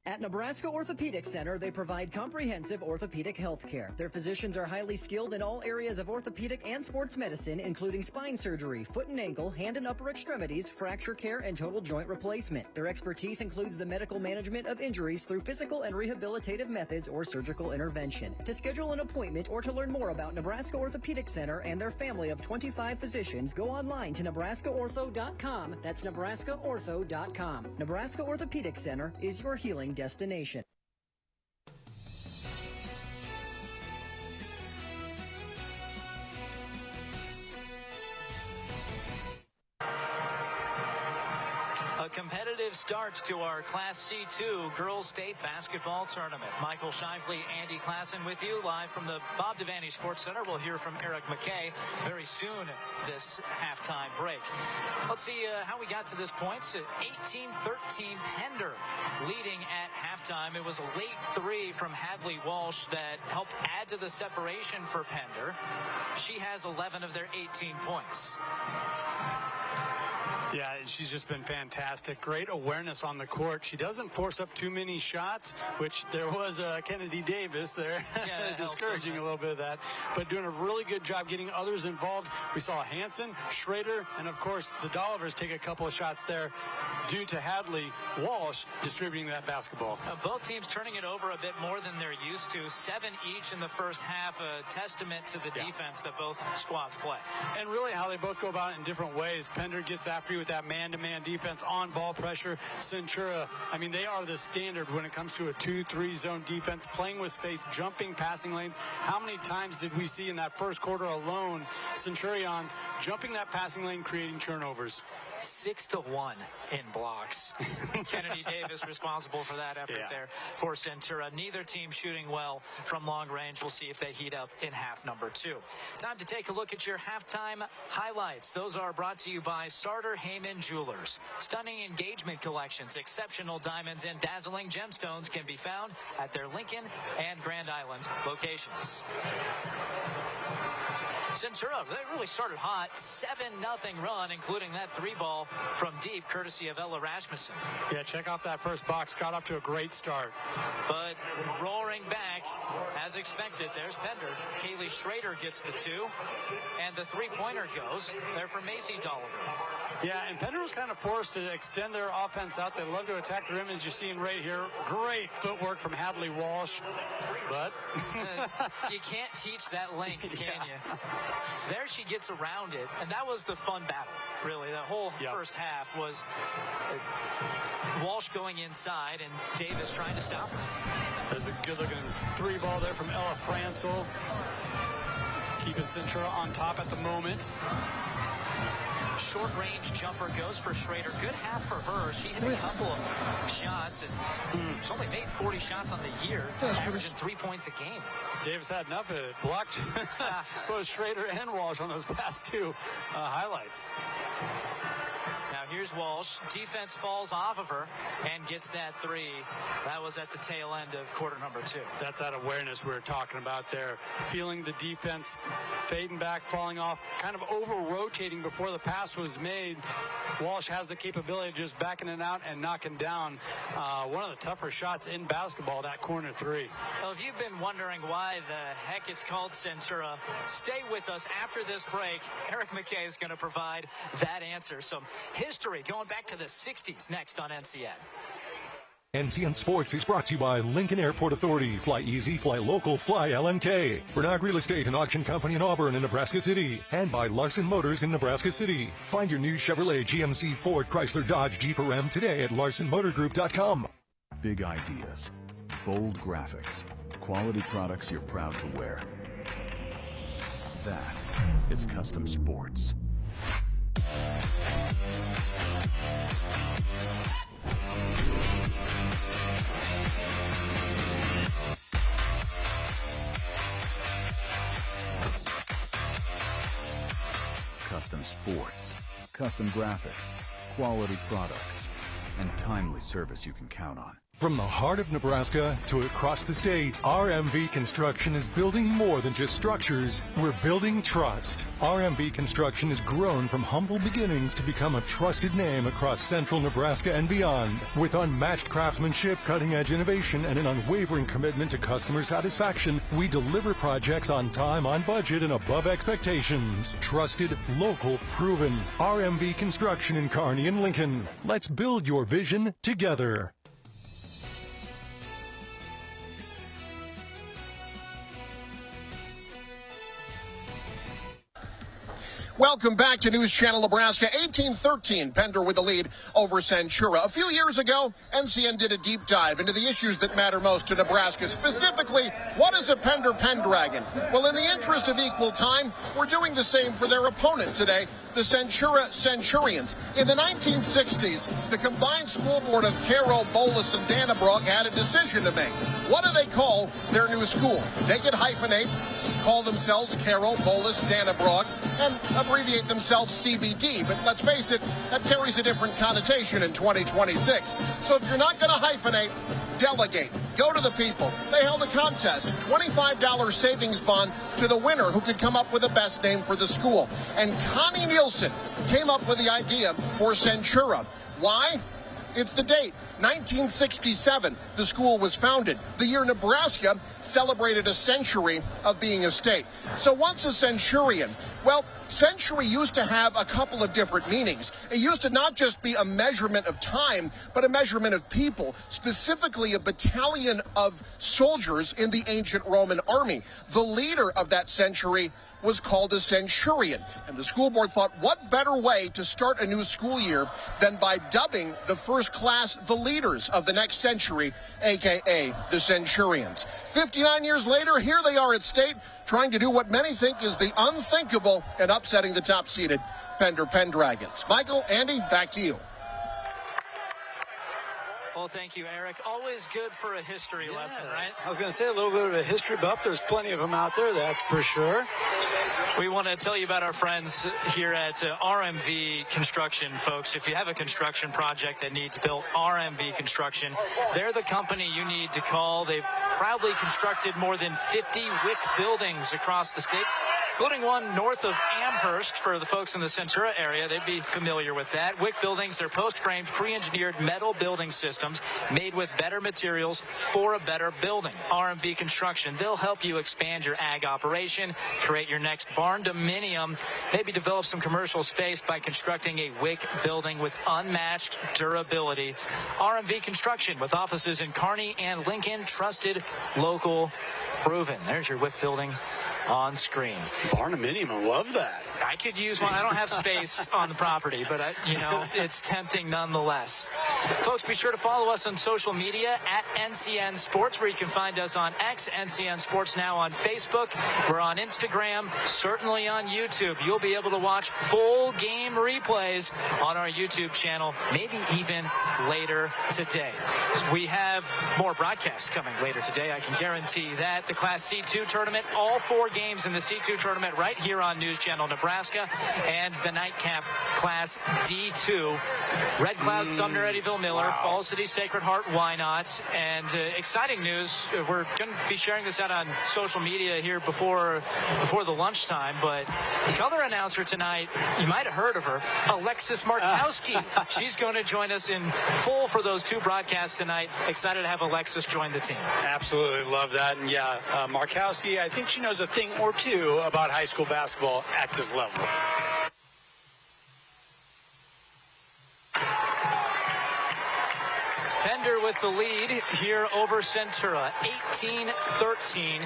At Nebraska Orthopedic Center, they provide comprehensive orthopedic health care. Their physicians are highly skilled in all areas of orthopedic and sports medicine, including spine surgery, foot and ankle, hand and upper extremities, fracture care, and total joint replacement. Their expertise includes the medical management of injuries through physical and rehabilitative methods or surgical intervention. To schedule an appointment or to learn more about Nebraska Orthopedic Center and their family of 25 physicians, go online to nebraskaortho.com. That's nebraskaortho.com. Nebraska Orthopedic Center is your healing destination. A competitive start to our Class C2 Girls State Basketball Tournament. Michael Shifley, Andy Klassen with you live from the Bob Devaney Sports Center. We'll hear from Eric McKay very soon this halftime break. Let's see how we got to this point. 18-13 Pender leading at halftime. It was a late three from Hadley Walsh that helped add to the separation for Pender. She has 11 of their 18 points. Yeah, she's just been fantastic. Great awareness on the court. She doesn't force up too many shots, which there was Kennedy Davis there, discouraging a little bit of that, but doing a really good job getting others involved. We saw Hansen, Schrader, and of course the Dollivers take a couple of shots there due to Hadley Walsh distributing that basketball. Both teams turning it over a bit more than they're used to. 7 each in the first half, a testament to the defense that both squads play. And really how they both go about it in different ways. Pender gets after you with that man-to-man defense, on-ball pressure. Centura, I mean, they are the standard when it comes to a 2-3 zone defense, playing with space, jumping passing lanes. How many times did we see in that first quarter alone Centurions jumping that passing lane, creating turnovers? 6-1 in blocks. Kennedy Davis responsible for that effort there for Centura. Neither team shooting well from long range. We'll see if they heat up in half number 2. Time to take a look at your halftime highlights. Those are brought to you by Sartor Heyman Jewelers. Stunning engagement collections, exceptional diamonds, and dazzling gemstones can be found at their Lincoln and Grand Island locations. Centura, they really started hot. 7-0 run, including that 3-ball from deep, courtesy of Ella Rasmussen. Yeah, check off that first box. Got off to a great start. But roaring back, as expected, there's Pender. Kaylee Schrader gets the 2, and the 3-pointer goes there for Macy Dolliver. Yeah, and Pender was kind of forced to extend their offense out. They love to attack the rim, as you're seeing right here. Great footwork from Hadley Walsh, but you can't teach that length, can you? There she gets around it, and that was the fun battle, really. The whole first half was Walsh going inside and Davis trying to stop her. There's a good-looking 3-ball there from Ella Francel, keeping Centura on top at the moment. Short-range jumper goes for Schrader. Good half for her. She hit a couple of shots, and she's only made 40 shots on the year, averaging 3 points a game. Davis had enough of it. Blocked both Schrader and Walsh on those past 2 highlights. Now Here's Walsh. Defense falls off of her and gets that three. That was at the tail end of quarter number 2. That's that awareness we were talking about there. Feeling the defense fading back, falling off, kind of over-rotating before the pass was made. Walsh has the capability of just backing it out and knocking down one of the tougher shots in basketball, that corner three. Well, if you've been wondering why the heck it's called Centura, stay with us after this break. Eric McKay is going to provide that answer. Some history going back to the 60s next on NCN. NCN Sports is brought to you by Lincoln Airport Authority. Fly easy, fly local, fly LNK. Bernard Real Estate and Auction Company in Auburn and Nebraska City. And by Larson Motors in Nebraska City. Find your new Chevrolet, GMC, Ford, Chrysler, Dodge, Jeep, or Ram today at LarsonMotorGroup.com. Big ideas, bold graphics, quality products you're proud to wear. That is Custom Sports. Custom Sports, custom graphics, quality products, and timely service you can count on. From the heart of Nebraska to across the state, RMV Construction is building more than just structures. We're building trust. RMV Construction has grown from humble beginnings to become a trusted name across central Nebraska and beyond. With unmatched craftsmanship, cutting-edge innovation, and an unwavering commitment to customer satisfaction, we deliver projects on time, on budget, and above expectations. Trusted, local, proven. RMV Construction in Kearney and Lincoln. Let's build your vision together. Welcome back to News Channel Nebraska. 18-13, Pender with the lead over Centura. A few years ago, NCN did a deep dive into the issues that matter most to Nebraska. Specifically, what is a Pender Pendragon? Well, in the interest of equal time, we're doing the same for their opponent today, the Centura Centurions. In the 1960s, the combined school board of Cairo, Bolus, and Dannebrog had a decision to make. What do they call their new school? They could hyphenate, call themselves Cairo, Bolus, Dannebrog, and abbreviate themselves CBD, but let's face it, that carries a different connotation in 2026. So if you're not going to hyphenate, delegate. Go to the people. They held a contest, $25 savings bond to the winner who could come up with the best name for the school. And Connie Nielsen came up with the idea for Centura. Why? It's the date, 1967, the school was founded. The year Nebraska celebrated a century of being a state. So what's a centurion? Well, century used to have a couple of different meanings. It used to not just be a measurement of time, but a measurement of people, specifically a battalion of soldiers in the ancient Roman army. The leader of that century was called a centurion. And the school board thought, what better way to start a new school year than by dubbing the first class the leaders of the next century, a.k.a. the Centurions. 59 years later, here they are at state, trying to do what many think is the unthinkable and upsetting the top-seeded Pender Pendragons. Michael, Andy, back to you. Well, thank you, Eric. Always good for a history lesson, right? I was going to say a little bit of a history buff. There's plenty of them out there, that's for sure. We want to tell you about our friends here at RMV Construction, folks. If you have a construction project that needs built, RMV Construction, they're the company you need to call. They've proudly constructed more than 50 WIC buildings across the state, including one north of Amherst. For the folks in the Centura area, they'd be familiar with that. WIC buildings, they're post-framed, pre-engineered metal building systems made with better materials for a better building. RMV Construction, they'll help you expand your ag operation, create your next barn dominium, maybe develop some commercial space by constructing a WIC building with unmatched durability. RMV Construction, with offices in Kearney and Lincoln, trusted, local, proven. There's your WIC building on screen. Barnuminium, I love that. I could use one. I don't have space on the property, but it's tempting nonetheless. Folks, be sure to follow us on social media at NCN Sports, where you can find us on X, NCN Sports Now on Facebook. We're on Instagram, certainly on YouTube. You'll be able to watch full game replays on our YouTube channel, maybe even later today. We have more broadcasts coming later today. I can guarantee that. The Class C2 tournament, all 4 games in the C2 tournament right here on News Channel Nebraska, and the nightcap Class D2. Red Cloud, Sumner, Eddyville, Miller, Falls City, Sacred Heart, Wynot. And exciting news, we're going to be sharing this out on social media here before the lunchtime, but color announcer tonight, you might have heard of her, Alexis Markowski. She's going to join us in full for those 2 broadcasts tonight. Excited to have Alexis join the team. Absolutely love that. And yeah, Markowski, I think she knows a thing or two about high school basketball at this level. Pender with the lead here over Centura, 18-13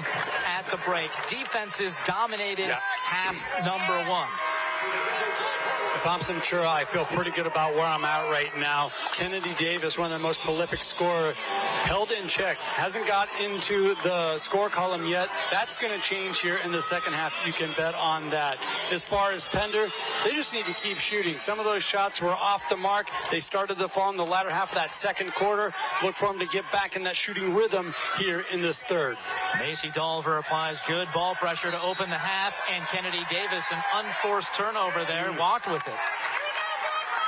at the break. Defense is dominated half number 1. If I'm Centura, I feel pretty good about where I'm at right now. Kennedy Davis, one of the most prolific scorers, held in check. Hasn't got into the score column yet. That's going to change here in the second half. You can bet on that. As far as Pender, they just need to keep shooting. Some of those shots were off the mark. They started to fall in the latter half of that second quarter. Look for them to get back in that shooting rhythm here in this third. Macy Dolver applies good ball pressure to open the half, and Kennedy Davis, an unforced turnover there, walked with it.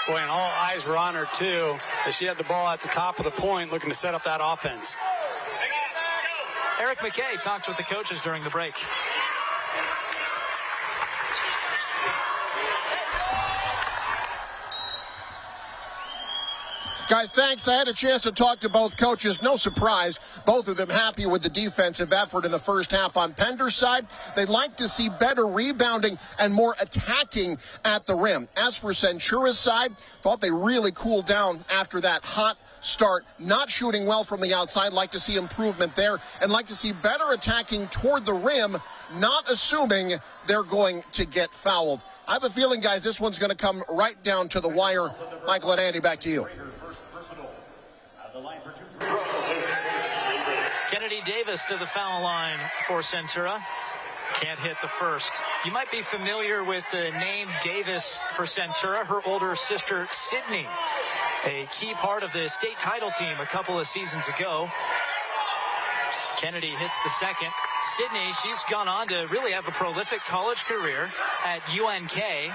Boy, and all eyes were on her, too, as she had the ball at the top of the point looking to set up that offense. Eric McKay talked with the coaches during the break. Guys, thanks. I had a chance to talk to both coaches. No surprise, both of them happy with the defensive effort in the first half on Pender's side. They'd like to see better rebounding and more attacking at the rim. As for Centura's side, thought they really cooled down after that hot start, not shooting well from the outside. Like to see improvement there, and like to see better attacking toward the rim, not assuming they're going to get fouled. I have a feeling, guys, this one's going to come right down to the wire. Michael and Andy, back to you. Kennedy Davis to the foul line for Centura. Can't hit the first. You might be familiar with the name Davis for Centura. Her older sister, Sydney, a key part of the state title team a couple of seasons ago. Kennedy hits the second. Sydney, she's gone on to really have a prolific college career at UNK,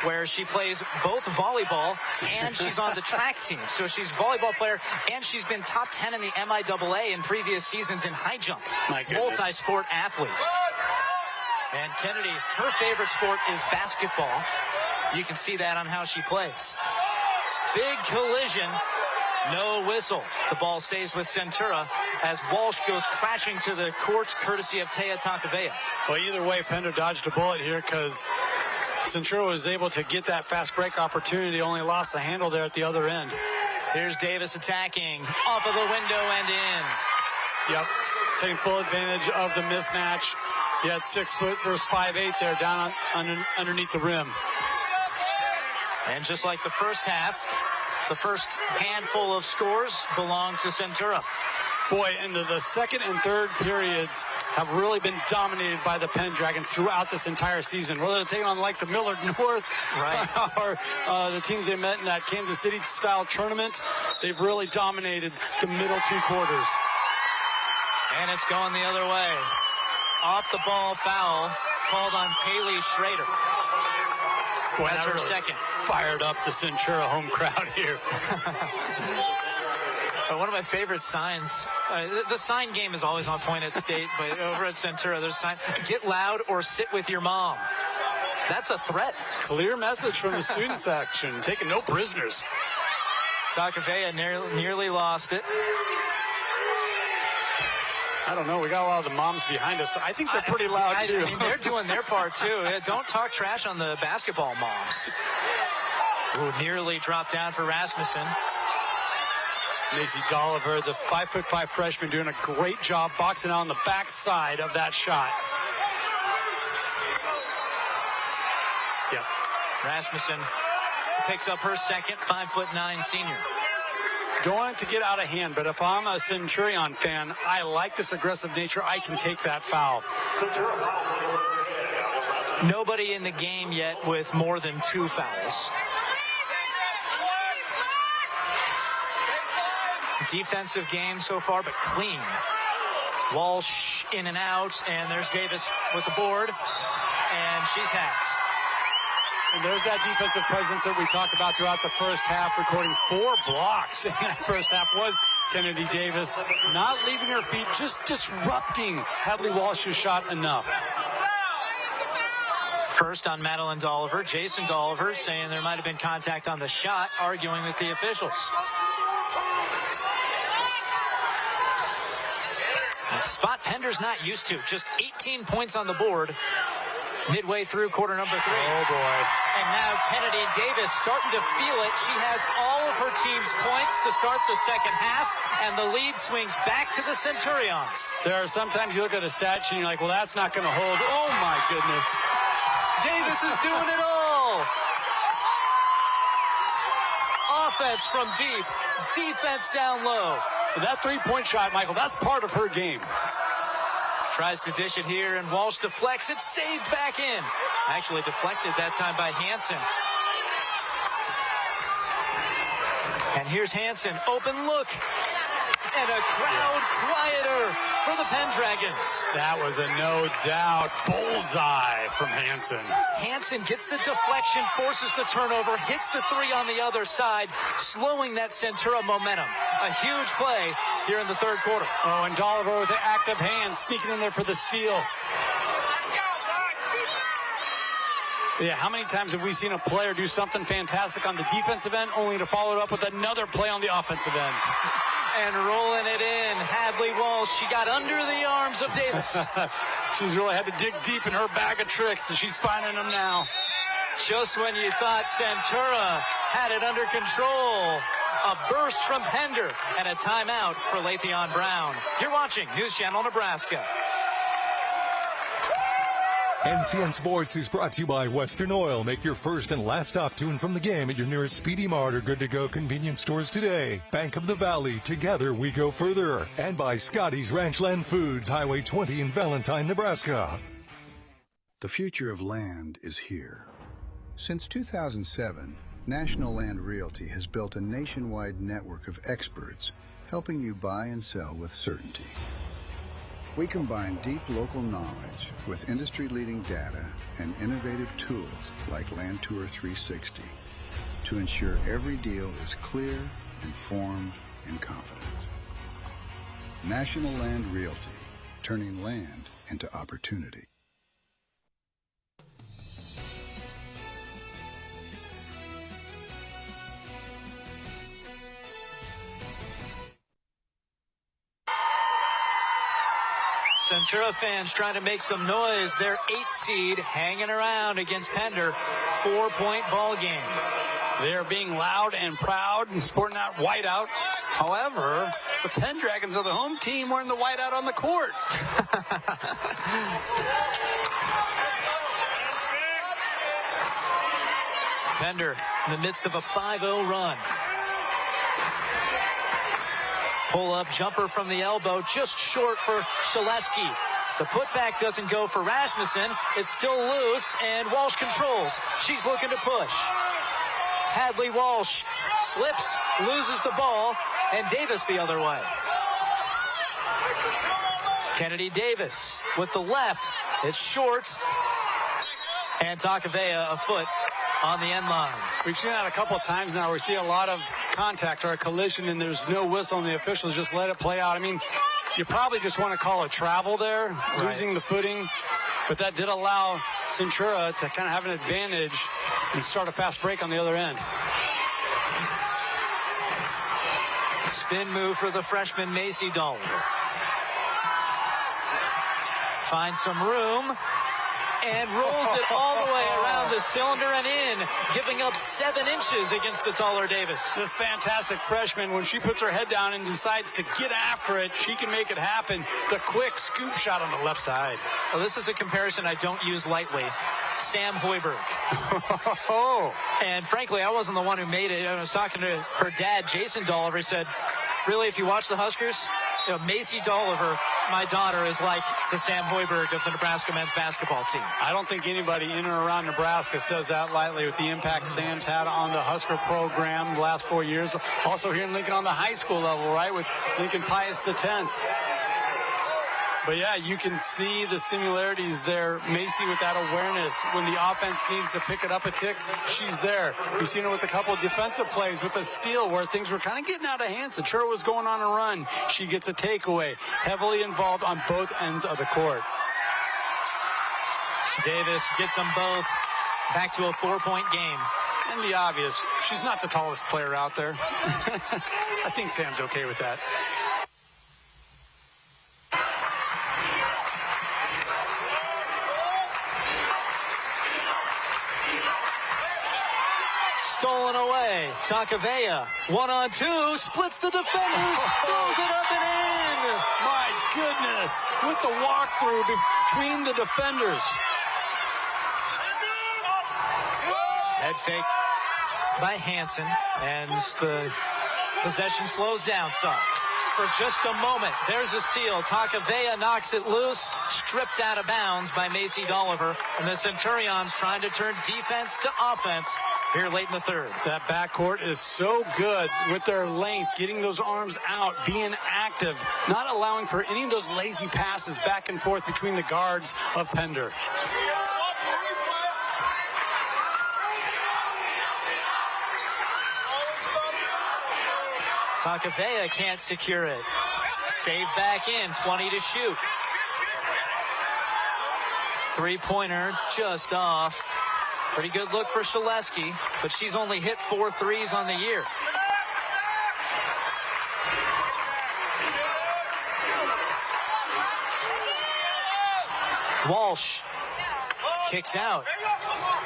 where she plays both volleyball and she's on the track team. So she's a volleyball player, and she's been top 10 in the MIAA in previous seasons in high jump. Multi-sport athlete. And Kennedy, her favorite sport is basketball. You can see that on how she plays. Big collision. No whistle. The ball stays with Centura as Walsh goes crashing to the court courtesy of Taya Taukiuvea. Well, either way, Pender dodged a bullet here because Centura was able to get that fast break opportunity, only lost the handle there at the other end. Here's Davis attacking off of the window and in. Yep, taking full advantage of the mismatch. You had 6 foot versus 5'8" there down underneath the rim. And just like the first half, the first handful of scores belong to Centura. Boy, into the second and third periods have really been dominated by the Pendragons throughout this entire season. Whether they're taking on the likes of Millard North, right, or the teams they met in that Kansas City-style tournament, they've really dominated the middle 2 quarters. And it's going the other way. Off the ball foul called on Paley Schrader. Boy, that's her really second. Fired up the Centura home crowd here. One of my favorite signs, the sign game is always on point at State, but over at Centura, there's a sign, get loud or sit with your mom. That's a threat. Clear message from the student section, taking no prisoners. Taukiuvea nearly lost it. I don't know. We got a lot of the moms behind us. I think they're pretty loud, too. I mean, they're doing their part, too. Don't talk trash on the basketball moms. Ooh, nearly dropped down for Rasmussen. Macy Dolliver, the 5'5" freshman, doing a great job boxing out on the backside of that shot. Yep. Rasmussen picks up her second, 5'9" senior. Don't want it to get out of hand, but if I'm a Centurion fan, I like this aggressive nature. I can take that foul. Nobody in the game yet with more than 2 fouls. Defensive game so far, but clean. Walsh in and out, and there's Davis with the board, and she's hacked. And there's that defensive presence that we talked about throughout the first half, recording 4 blocks in that first half was Kennedy Davis, not leaving her feet, just disrupting Hadley Walsh's shot enough. First on Madeline Dolliver, Jason Dolliver saying there might have been contact on the shot, arguing with the officials. A spot Pender's not used to, just 18 points on the board midway through quarter number 3. Oh boy. And now Kennedy Davis starting to feel it. She has all of her team's points to start the second half, and the lead swings back to the Centurions. There are sometimes you look at a stat sheet and you're like, well, that's not going to hold. Oh my goodness. Davis is doing it all. Offense from deep, defense down low. That three-point shot, Michael, that's part of her game. Tries to dish it here, and Walsh deflects. It's saved back in. Actually deflected that time by Hansen. And here's Hansen. Open look. And a crowd quieter for the Pendragons. That was a no doubt bullseye from Hansen. Hansen gets the deflection, forces the turnover, hits the 3 on the other side, slowing that Centura momentum. A huge play here in the third quarter. Oh, and Dolliver with the active hand sneaking in there for the steal. Yeah, how many times have we seen a player do something fantastic on the defensive end only to follow it up with another play on the offensive end? And rolling it in, Hadley Walsh. She got under the arms of Davis. She's really had to dig deep in her bag of tricks, and she's finding them now. Just when you thought Centura had it under control, a burst from Pender and a timeout for Le'Theon Brown. You're watching News Channel Nebraska. NCN Sports is brought to you by Western Oil. Make your first and last stop tune from the game at your nearest Speedy Mart or Good to Go convenience stores today. Bank of the Valley, together we go further. And by Scotty's Ranchland Foods, Highway 20 in Valentine, Nebraska. The future of land is here. Since 2007, National Land Realty has built a nationwide network of experts helping you buy and sell with certainty. We combine deep local knowledge with industry-leading data and innovative tools like Land Tour 360 to ensure every deal is clear, informed, and confident. National Land Realty, turning land into opportunity. Centura fans trying to make some noise. Their 8th seed hanging around against Pender. 4-point ball game. They're being loud and proud and sporting that whiteout. However, the Pendragons are the home team wearing the whiteout on the court. Pender in the midst of a 5-0 run. Pull-up jumper from the elbow, just short for Shaleski. The putback doesn't go for Rasmussen. It's still loose, and Walsh controls. She's looking to push. Hadley Walsh slips, loses the ball, and Davis the other way. Kennedy Davis with the left. It's short. And Taukiuvea a foot on the end line. We've seen that a couple of times now. We see a lot of contact or a collision, and there's no whistle, and the officials just let it play out. I mean, you probably just want to call it travel there, losing the footing. But that did allow Centura to kind of have an advantage and start a fast break on the other end. Spin move for the freshman Macy Dolliver. Finds some room and rolls it all the way around the cylinder and in, giving up 7 inches against the taller Davis. This fantastic freshman, when she puts her head down and decides to get after it, she can make it happen. The quick scoop shot on the left side. Well, this is a comparison I don't use lightly. Sam Hoiberg. And frankly, I wasn't the one who made it. I was talking to her dad, Jason Dolliver. He said, really, if you watch the Huskers, Macy Dolliver My daughter is like the Sam Hoiberg of the Nebraska men's basketball team. I don't think anybody in or around Nebraska says that lightly with the impact Sam's had on the Husker program the last 4 years. Also here in Lincoln on the high school level, right, with Lincoln Pius X. But yeah, you can see the similarities there. Macy with that awareness. When the offense needs to pick it up a tick, she's there. We've seen her with a couple of defensive plays with a steal where things were kind of getting out of hand. Centura was going on a run. She gets a takeaway. Heavily involved on both ends of the court. Davis gets them both back to a 4-point game. And the obvious, she's not the tallest player out there. I think Sam's okay with that. Stolen away. Taukiuvea, 1-on-2, splits the defenders, throws it up and in. My goodness, with the walkthrough between the defenders. Head fake by Hansen, and the possession slows down some. For just a moment, there's a steal. Taukiuvea knocks it loose, stripped out of bounds by Macy Dolliver, and the Centurions trying to turn defense to offense here late in the third. That backcourt is so good with their length, getting those arms out, being active, not allowing for any of those lazy passes back and forth between the guards of Pender. Taukiuvea can't secure it. Save back in, 20 to shoot. Three-pointer just off. Pretty good look for Shaleski, but she's only hit 4 threes on the year. Walsh kicks out.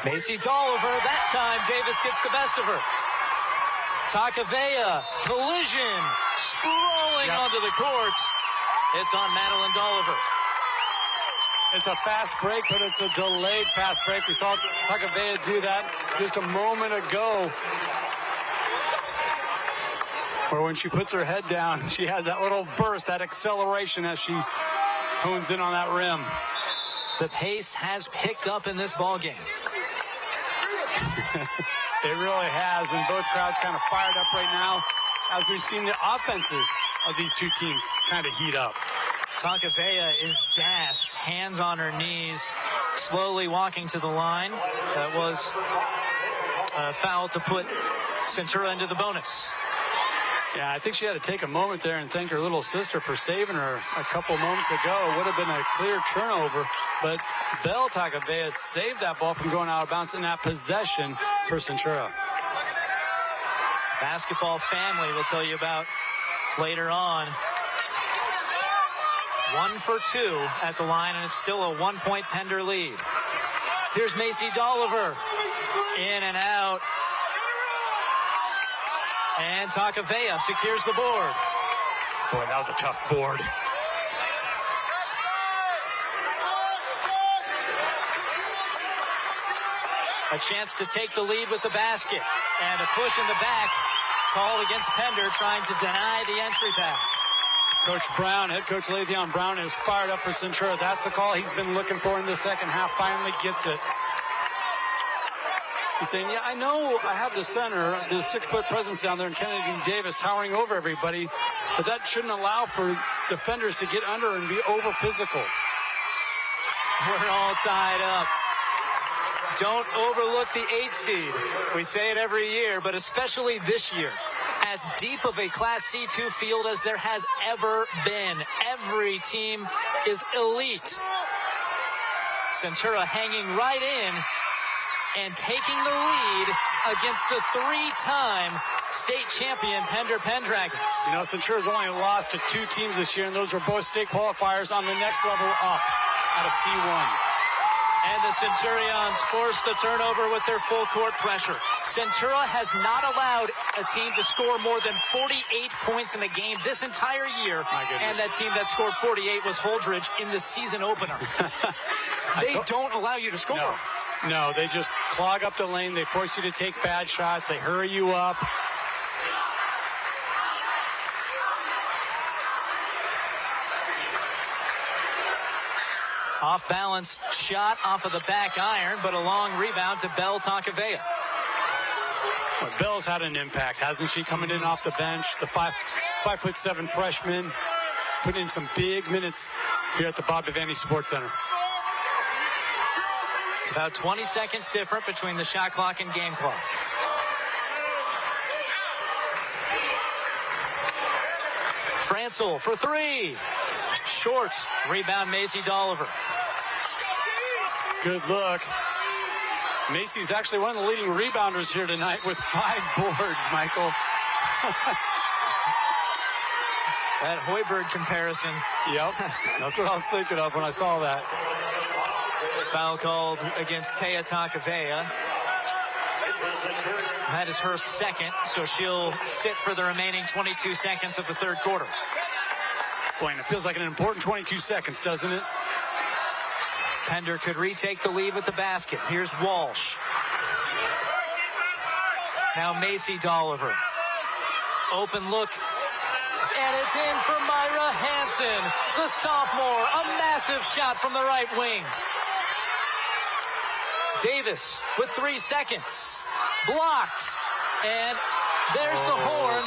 Macy Dolliver, that time Davis gets the best of her. Taukiuvea, collision, sprawling onto the courts. It's on Madeline Dolliver. It's a fast break, but it's a delayed fast break. We saw Taukiuvea do that just a moment ago. Or when she puts her head down, she has that little burst, that acceleration as she hones in on that rim. The pace has picked up in this ballgame. It really has, and both crowds kind of fired up right now as we've seen the offenses of these two teams kind of heat up. Taukiuvea is gassed, hands on her knees, slowly walking to the line. That was a foul to put Centura into the bonus. Yeah, I think she had to take a moment there and thank her little sister for saving her a couple moments ago. It would have been a clear turnover, but Belle Taukiuvea saved that ball from going out of bounds in that possession for Centura. Basketball family we'll tell you about later on. 1 for 2 at the line, and it's still a 1-point Pender lead. Here's Macy Dolliver. In and out. And Taukiuvea secures the board. Boy, that was a tough board. A chance to take the lead with the basket. And a push in the back. Called against Pender, trying to deny the entry pass. Coach Brown, head coach Le'Veon Brown, is fired up for Centura. That's the call he's been looking for in the second half. Finally gets it. He's saying, yeah, I know I have the center, the 6-foot presence down there in Kennedy Davis towering over everybody, but that shouldn't allow for defenders to get under and be over physical. We're all tied up. Don't overlook the 8 seed. We say it every year, but especially this year. As deep of a Class C2 field as there has ever been. Every team is elite. Centura hanging right in and taking the lead against the 3-time state champion Pender Pendragons. You know, Centura's only lost to 2 teams this year, and those are both state qualifiers on the next level up out of C1. And the Centurions force the turnover with their full court pressure. Centura has not allowed a team to score more than 48 points in a game this entire year. And that team that scored 48 was Holdridge in the season opener. They don't allow you to score. No, they just clog up the lane. They force you to take bad shots. They hurry you up. Off balance shot off of the back iron, but a long rebound to Taukiuvea. Well, Belle's had an impact, hasn't she? Coming in off the bench, the 5'7" freshman, putting in some big minutes here at the Bob Devaney Sports Center. About 20 seconds different between the shot clock and game clock. Francel for three. Short. Rebound, Macy Dolliver. Good look. Macy's actually one of the leading rebounders here tonight with 5 boards, Michael. That Hoiberg comparison. Yep, that's what I was thinking of when I saw that. Foul called against Taya Taukiuvea. That is her second, so she'll sit for the remaining 22 seconds of the third quarter. Boy, and it feels like an important 22 seconds, doesn't it? Pender could retake the lead with the basket. Here's Walsh. Now Macy Dolliver. Open look. And it's in for Myra Hansen, the sophomore. A massive shot from the right wing. Davis with 3 seconds. Blocked. And there's the horn.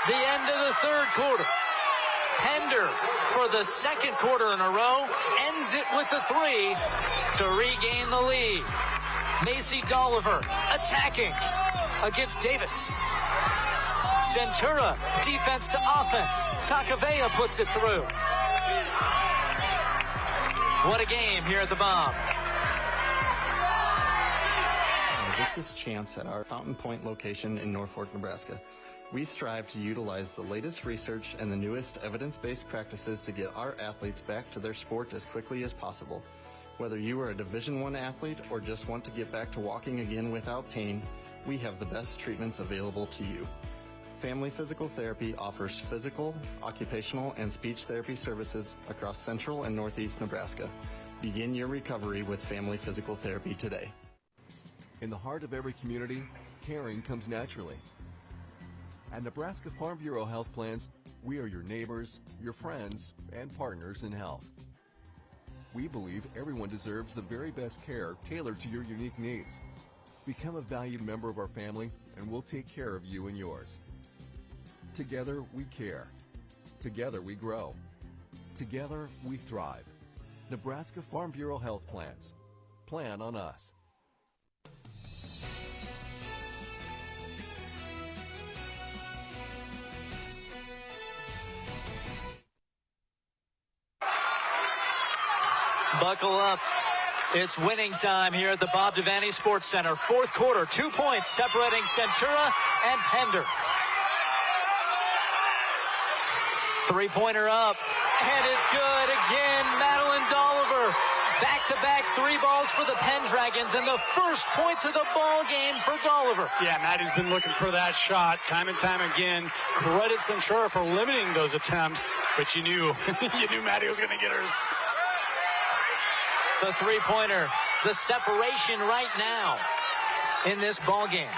The end of the third quarter. Pender, for the second quarter in a row, ends it with a 3 to regain the lead. Macy Dolliver attacking against Davis. Centura, defense to offense. Taukiuvea puts it through. What a game here at the Bomb. This is Chance at our Fountain Point location in Norfolk, Nebraska. We strive to utilize the latest research and the newest evidence-based practices to get our athletes back to their sport as quickly as possible. Whether you are a Division I athlete or just want to get back to walking again without pain, we have the best treatments available to you. Family Physical Therapy offers physical, occupational, and speech therapy services across central and northeast Nebraska. Begin your recovery with Family Physical Therapy today. In the heart of every community, caring comes naturally. At Nebraska Farm Bureau Health Plans, we are your neighbors, your friends, and partners in health. We believe everyone deserves the very best care tailored to your unique needs. Become a valued member of our family, and we'll take care of you and yours. Together, we care. Together, we grow. Together, we thrive. Nebraska Farm Bureau Health Plans. Plan on us. Buckle up. It's winning time here at the Bob Devaney Sports Center. Fourth quarter, 2 points separating Centura and Pender. Three-pointer up, and it's good again. Madeline Dolliver. Back-to-back 3 balls for the Pendragons, and the first points of the ball game for Dolliver. Yeah, Maddie's been looking for that shot time and time again. Credit Centura for limiting those attempts, but you knew Maddie was going to get hers. The three-pointer, the separation right now in this ball game.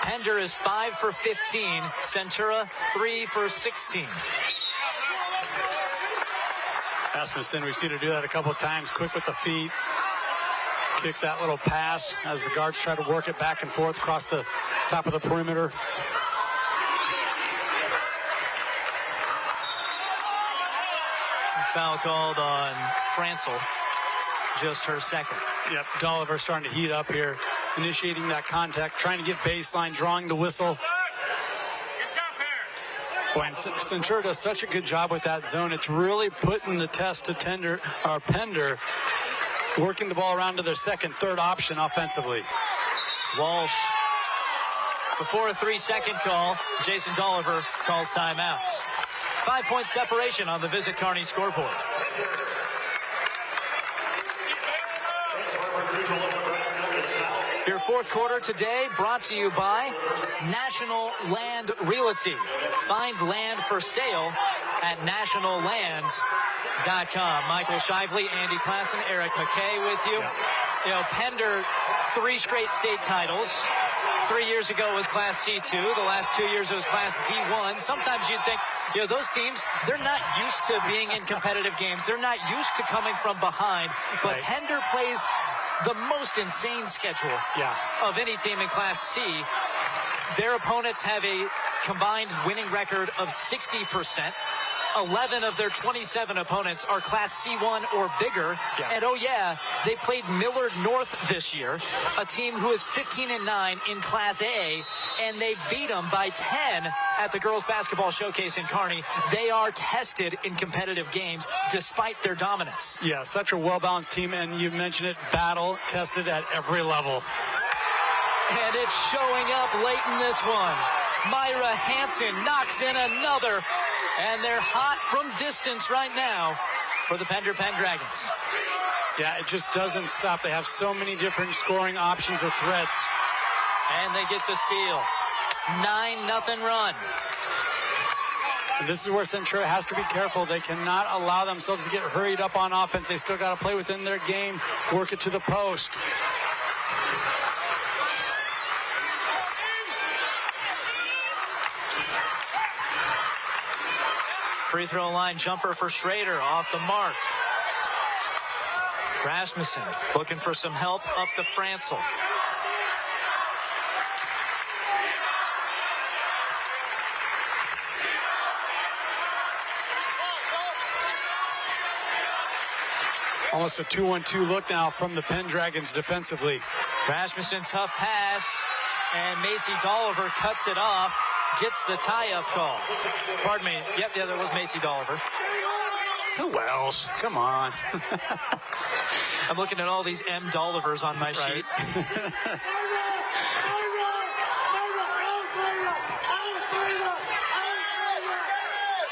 Pender is 5 for 15. Centura 3 for 16. Asmussen, we've seen her do that a couple of times. Quick with the feet. Kicks that little pass as the guards try to work it back and forth across the top of the perimeter. Foul called on Francel. Just her second. Yep, Dolliver starting to heat up here, initiating that contact, trying to get baseline, drawing the whistle. Boy, and Centura does such a good job with that zone. It's really putting the test to Pender, working the ball around to their second, third option offensively. Walsh. Before a 3-second call, Jason Dolliver calls timeouts. 5-point separation on the Visit Kearney scoreboard. Your fourth quarter today brought to you by National Land Realty. Find land for sale at nationalland.com. Michael Shively, Andy Klassen, Eric McKay with you. You know, Pender, 3 straight state titles. 3 years ago it was Class C2. The last 2 years it was Class D1. Sometimes you'd think, those teams, they're not used to being in competitive games. They're not used to coming from behind. But Pender plays the most insane schedule of any team in Class C. Their opponents have a combined winning record of 60%. 11 of their 27 opponents are Class C1 or bigger. And they played Millard North this year, a team who is 15-9 in Class A, and they beat them by 10 at the Girls Basketball Showcase in Kearney. They are tested in competitive games despite their dominance. Yeah, such a well-balanced team, and you mentioned it, battle tested at every level. And it's showing up late in this one. Myra Hansen knocks in another. And they're hot from distance right now for the Pender Pendragons. Yeah, it just doesn't stop. They have so many different scoring options or threats. And they get the steal. 9-0 run. And this is where Centura has to be careful. They cannot allow themselves to get hurried up on offense. They still got to play within their game, work it to the post. Free throw line jumper for Schrader, off the mark. Rasmussen looking for some help up to Francel. Almost a 2-1-2 look now from the Pendragons defensively. Rasmussen, tough pass, and Macy Dolliver cuts it off. Gets the tie-up call. Pardon me. Yep, there was Macy Dolliver. Who else? Come on. I'm looking at all these M. Dollivers on my sheet.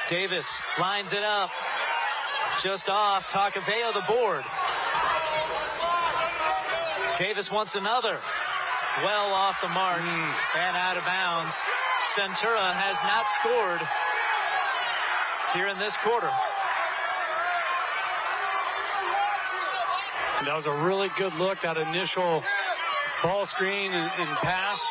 Davis lines it up. Just off. Taukiuvea the board. Davis wants another. Well off the mark and out of bounds. Centura has not scored here in this quarter. And that was a really good look, that initial ball screen and pass.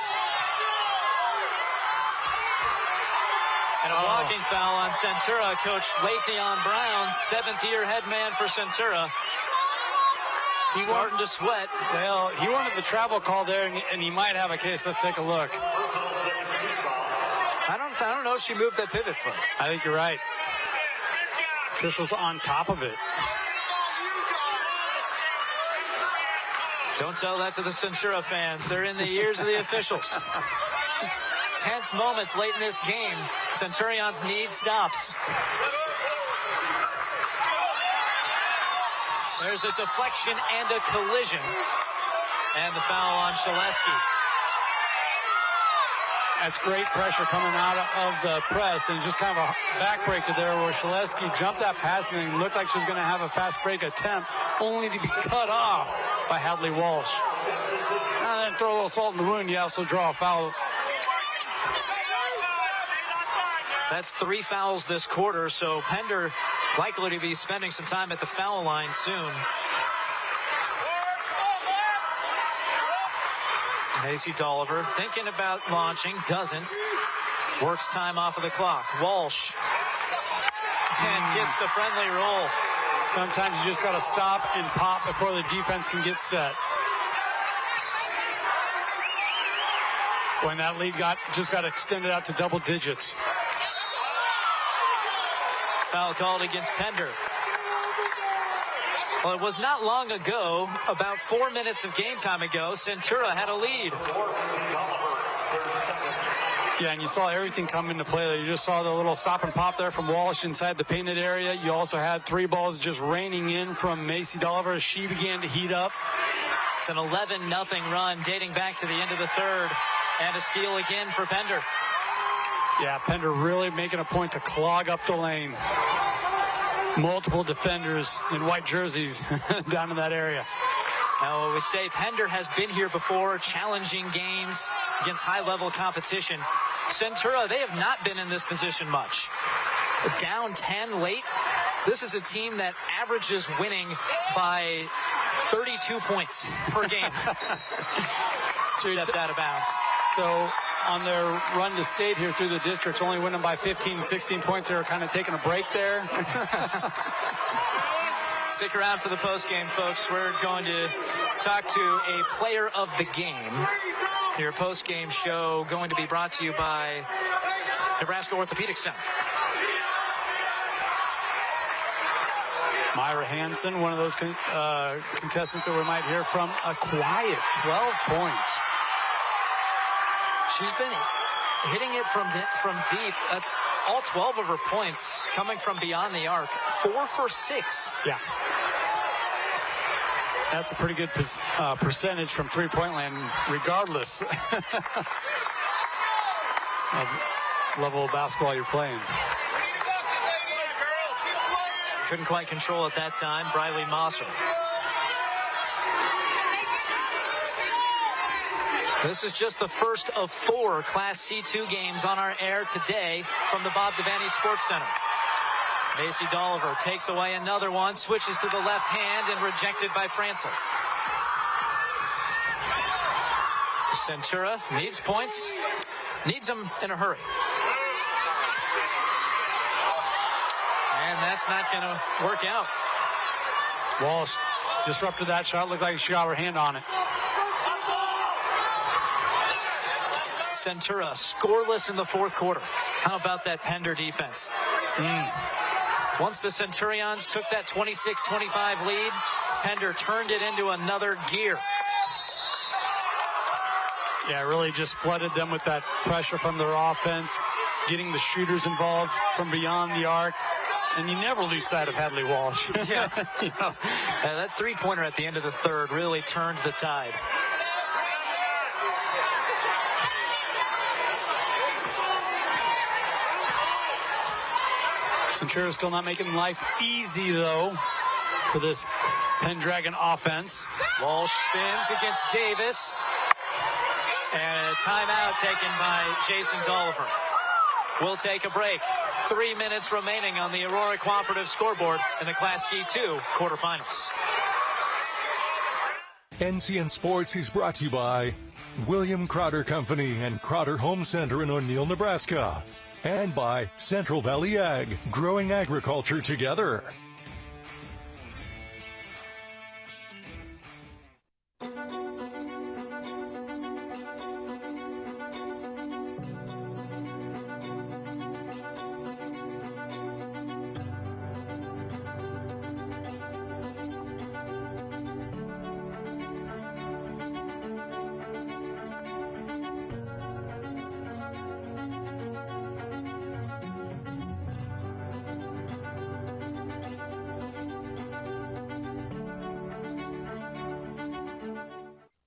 And a blocking foul on Centura. Coach Le'Theon Brown, 7th-year head man for Centura. He's starting to sweat. Well, he wanted the travel call there, and he might have a case. Let's take a look. I don't know if she moved that pivot foot. I think you're right. Officials on top of it. Don't tell that to the Centura fans. They're in the ears of the officials. Tense moments late in this game. Centurions need stops. There's a deflection and a collision. And the foul on Shaleski. That's great pressure coming out of the press, and just kind of a backbreaker there where Shaleski jumped that pass and looked like she was going to have a fast break attempt, only to be cut off by Hadley Walsh. And then throw a little salt in the wound, you also draw a foul. That's 3 fouls this quarter, so Pender likely to be spending some time at the foul line soon. Macy Dolliver thinking about launching, doesn't. Works time off of the clock. Walsh. And gets the friendly roll. Sometimes you just got to stop and pop before the defense can get set. When that lead just got extended out to double digits. Foul called against Pender. Well, it was not long ago, about 4 minutes of game time ago, Centura had a lead. Yeah, and you saw everything come into play there. You just saw the little stop and pop there from Walsh inside the painted area. You also had 3 balls just raining in from Macy Dolliver as she began to heat up. It's an 11-0 run dating back to the end of the third. And a steal again for Pender. Yeah, Pender really making a point to clog up the lane. Multiple defenders in white jerseys down in that area. Now, we say Pender has been here before, challenging games against high-level competition. Centura, they have not been in this position much. Down 10 late. This is a team that averages winning by 32 points per game. Stepped out of bounds. So on their run to state here through the districts, only winning by 15, 16 points. They were kind of taking a break there. Stick around for the postgame, folks. We're going to talk to a player of the game. Your postgame show going to be brought to you by Nebraska Orthopedic Center. Myra Hansen, one of those contestants that we might hear from, a quiet 12 points. She's been hitting it from deep. That's all 12 of her points coming from beyond the arc. 4 for 6. Yeah. That's a pretty good percentage from three-point land, regardless of level of basketball you're playing. Couldn't quite control it that time. Briley Mosser. This is just the first of 4 Class C2 games on our air today from the Bob Devaney Sports Center. Macy Dolliver takes away another one, switches to the left hand and rejected by Franzel. Centura needs points, needs them in a hurry. And that's not going to work out. Walsh disrupted that shot. Looked like she got her hand on it. Centura scoreless in the fourth quarter. How about that Pender defense? Once the Centurions took that 26-25 lead, Pender turned it into another gear. Yeah, really just flooded them with that pressure from their offense, getting the shooters involved from beyond the arc. And you never lose sight of Hadley Walsh. Yeah. That three-pointer at the end of the third really turned the tide. Centura still not making life easy, though, for this Pendragon offense. Walsh spins against Davis. And a timeout taken by Jason Dolliver. We'll take a break. 3 minutes remaining on the Aurora Cooperative scoreboard in the Class C2 quarterfinals. NCN Sports is brought to you by William Crowder Company and Crowder Home Center in O'Neill, Nebraska. And by Central Valley Ag, growing agriculture together.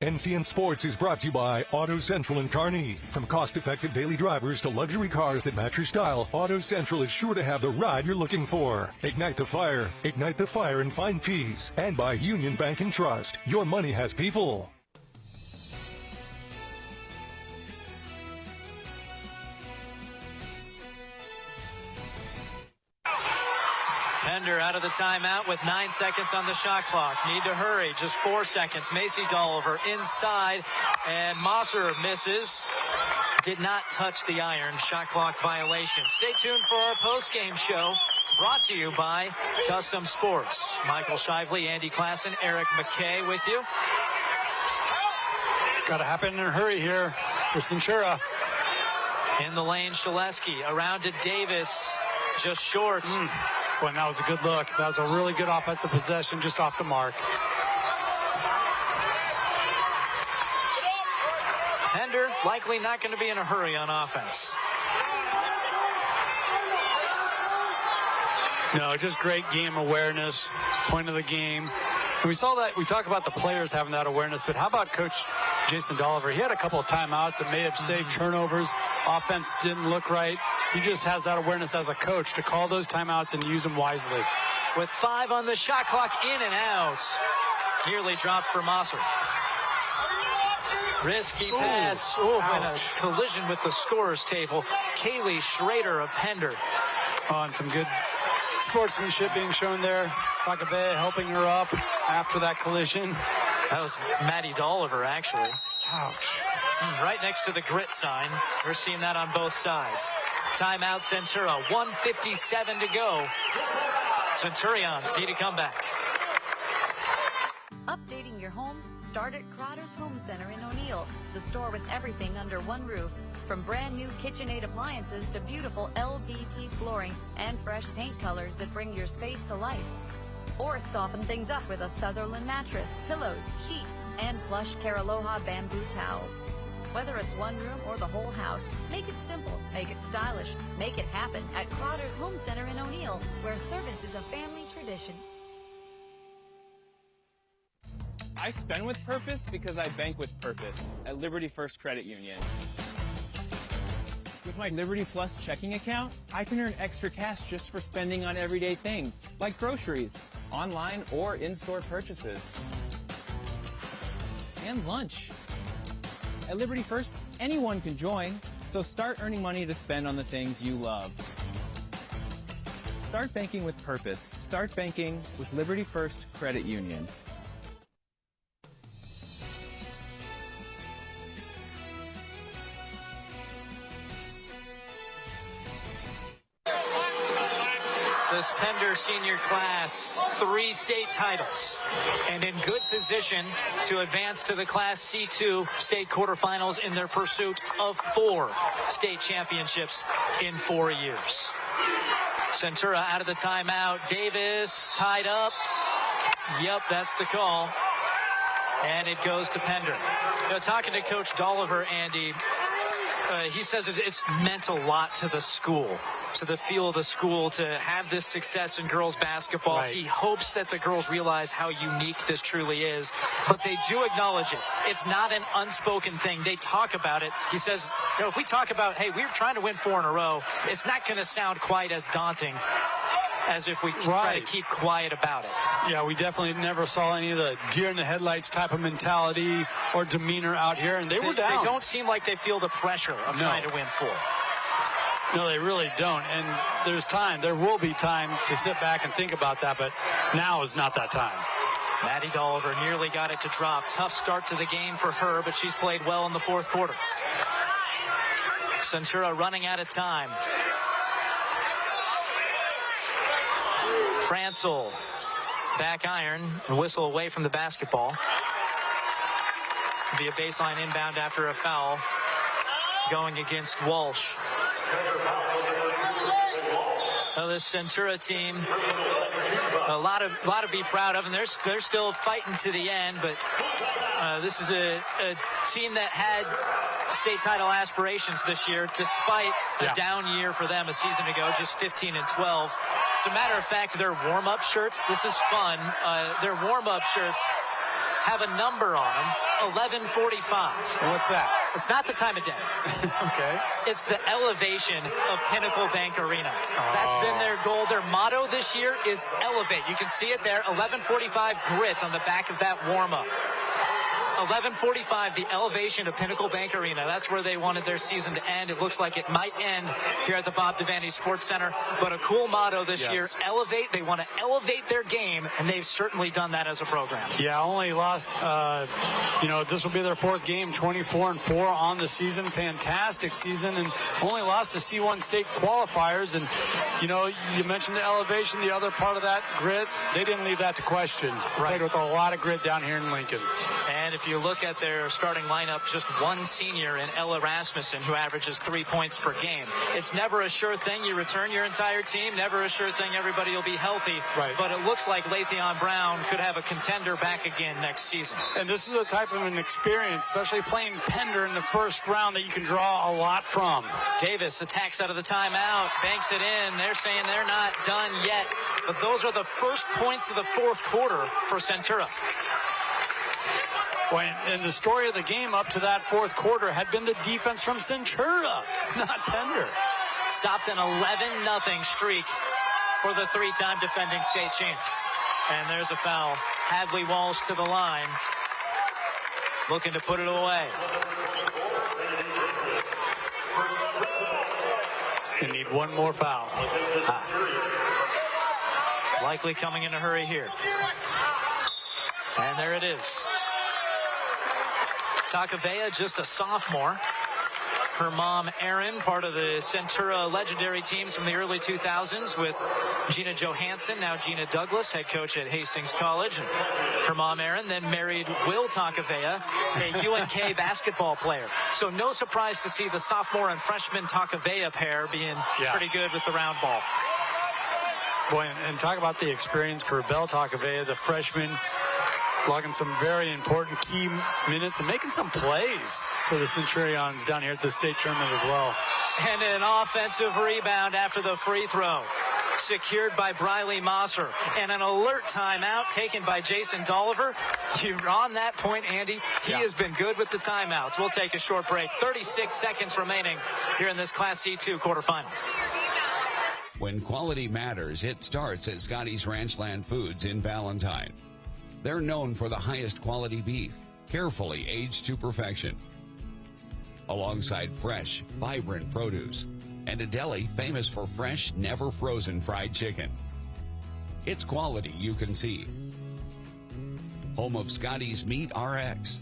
NCN Sports is brought to you by Auto Central in Kearney. From cost-effective daily drivers to luxury cars that match your style, Auto Central is sure to have the ride you're looking for. Ignite the fire and find peace. And by Union Bank and Trust. Your money has people. Pender out of the timeout with 9 seconds on the shot clock. Need to hurry. Just 4 seconds. Macy Dolliver inside, and Mosser misses. Did not touch the iron. Shot clock violation. Stay tuned for our post-game show, brought to you by Custom Sports. Michael Shively, Andy Klassen, Eric McKay with you. It's got to happen in a hurry here for Centura. In the lane, Shaleski around to Davis. Just short. Boy, that was a good look. That was a really good offensive possession, just off the mark. Pender likely not going to be in a hurry on offense. No, just great game awareness, point of the game. And we saw that, we talk about the players having that awareness, but how about Coach Jason Dolliver? He had a couple of timeouts that may have saved turnovers. Offense didn't look right. He just has that awareness as a coach to call those timeouts and use them wisely. With 5 on the shot clock, in and out. Nearly dropped for Mosser. Risky pass. And a collision with the scorer's table. Kaylee Schrader of Pender. On some good sportsmanship being shown there. Taukiuvea helping her up after that collision. That was Maddie Dolliver, actually. Ouch. Right next to the grit sign. We're seeing that on both sides. Timeout Centura, 1:57 to go. Centurions need a comeback. Updating your home? Start at Crotter's Home Center in O'Neill, the store with everything under one roof. From brand new KitchenAid appliances to beautiful LVT flooring and fresh paint colors that bring your space to life. Or soften things up with a Sutherland mattress, pillows, sheets, and plush Caraloha bamboo towels. Whether it's one room or the whole house, make it simple, make it stylish, make it happen at Crotter's Home Center in O'Neill, where service is a family tradition. I spend with purpose because I bank with purpose at Liberty First Credit Union. With my Liberty Plus checking account, I can earn extra cash just for spending on everyday things, like groceries, online or in-store purchases, and lunch. At Liberty First, anyone can join, so start earning money to spend on the things you love. Start banking with purpose. Start banking with Liberty First Credit Union. This Pender senior class, 3 state titles, and in good position to advance to the Class C2 state quarterfinals in their pursuit of 4 state championships in 4 years. Centura out of the timeout. Davis tied up. Yep, that's the call. And it goes to Pender. You know, talking to Coach Dolliver, Andy, he says it's meant a lot to the school, to the feel of the school, to have this success in girls basketball. Right. He hopes that the girls realize how unique this truly is, but they do acknowledge it. It's not an unspoken thing. They talk about it. He says, you know, if we talk about, hey, we're trying to win 4 in a row, it's not going to sound quite as daunting as if we try to keep quiet about it. Yeah, we definitely never saw any of the deer in the headlights type of mentality or demeanor out here, and they were down. They don't seem like they feel the pressure of trying to win 4. No, they really don't, and there will be time to sit back and think about that, but now is not that time. Maddie Dolliver nearly got it to drop. Tough start to the game for her, but she's played well in the 4th quarter. Centura running out of time. Francel, back iron, whistle away from the basketball. Be a baseline inbound after a foul going against Walsh. Well, this Centura team, a lot to be proud of, and they're still fighting to the end, but this is a team that had state title aspirations this year, despite a down year for them a season ago, just 15-12. As a matter of fact, their warm-up shirts, this is fun, their warm-up shirts have a number on them, 11:45. What's that? It's not the time of day. Okay. It's the elevation of Pinnacle Bank Arena. That's been their goal. Their motto this year is elevate. You can see it there, 11:45 grit on the back of that warm-up. 11:45, the elevation of Pinnacle Bank Arena. That's where they wanted their season to end. It looks like it might end here at the Bob Devaney Sports Center, but a cool motto this year, elevate. They want to elevate their game, and they've certainly done that as a program. Yeah, only lost, this will be their 4th game, 24-4 on the season. Fantastic season, and only lost to C1 state qualifiers. And, you mentioned the elevation, the other part of that, grit. They didn't leave that to question. Played with a lot of grit down here in Lincoln. And if you look at their starting lineup, just one senior in Ella Rasmussen, who averages 3 points per game. It's never a sure thing you return your entire team, never a sure thing everybody will be healthy. Right. But it looks like Le'Theon Brown could have a contender back again next season. And this is a type of an experience, especially playing Pender in the first round, that you can draw a lot from. Davis attacks out of the timeout, banks it in. They're saying they're not done yet. But those are the first points of the 4th quarter for Centura. And the story of the game up to that 4th quarter had been the defense from Centura, not Pender. Stopped an 11-0 streak for the 3-time defending state champs. And there's a foul. Hadley Walsh to the line, looking to put it away. You need one more foul. Likely coming in a hurry here. And there it is. Taukiuvea, just a sophomore. Her mom, Erin, part of the Centura legendary teams from the early 2000s with Gina Johansson, now Gina Douglas, head coach at Hastings College. And her mom, Erin, then married Will Taukiuvea, a UNK basketball player. So no surprise to see the sophomore and freshman Taukiuvea pair being pretty good with the round ball. Boy, and talk about the experience for Belle Taukiuvea, the freshman, logging some very important key minutes and making some plays for the Centurions down here at the state tournament as well. And an offensive rebound after the free throw, secured by Briley Mosser. And an alert timeout taken by Jason Dolliver. You're on that point, Andy. He has been good with the timeouts. We'll take a short break. 36 seconds remaining here in this Class C2 quarterfinal. When quality matters, it starts at Scotty's Ranchland Foods in Valentine. They're known for the highest quality beef, carefully aged to perfection, alongside fresh, vibrant produce, and a deli famous for fresh, never frozen fried chicken. It's quality you can see. Home of Scotty's Meat RX.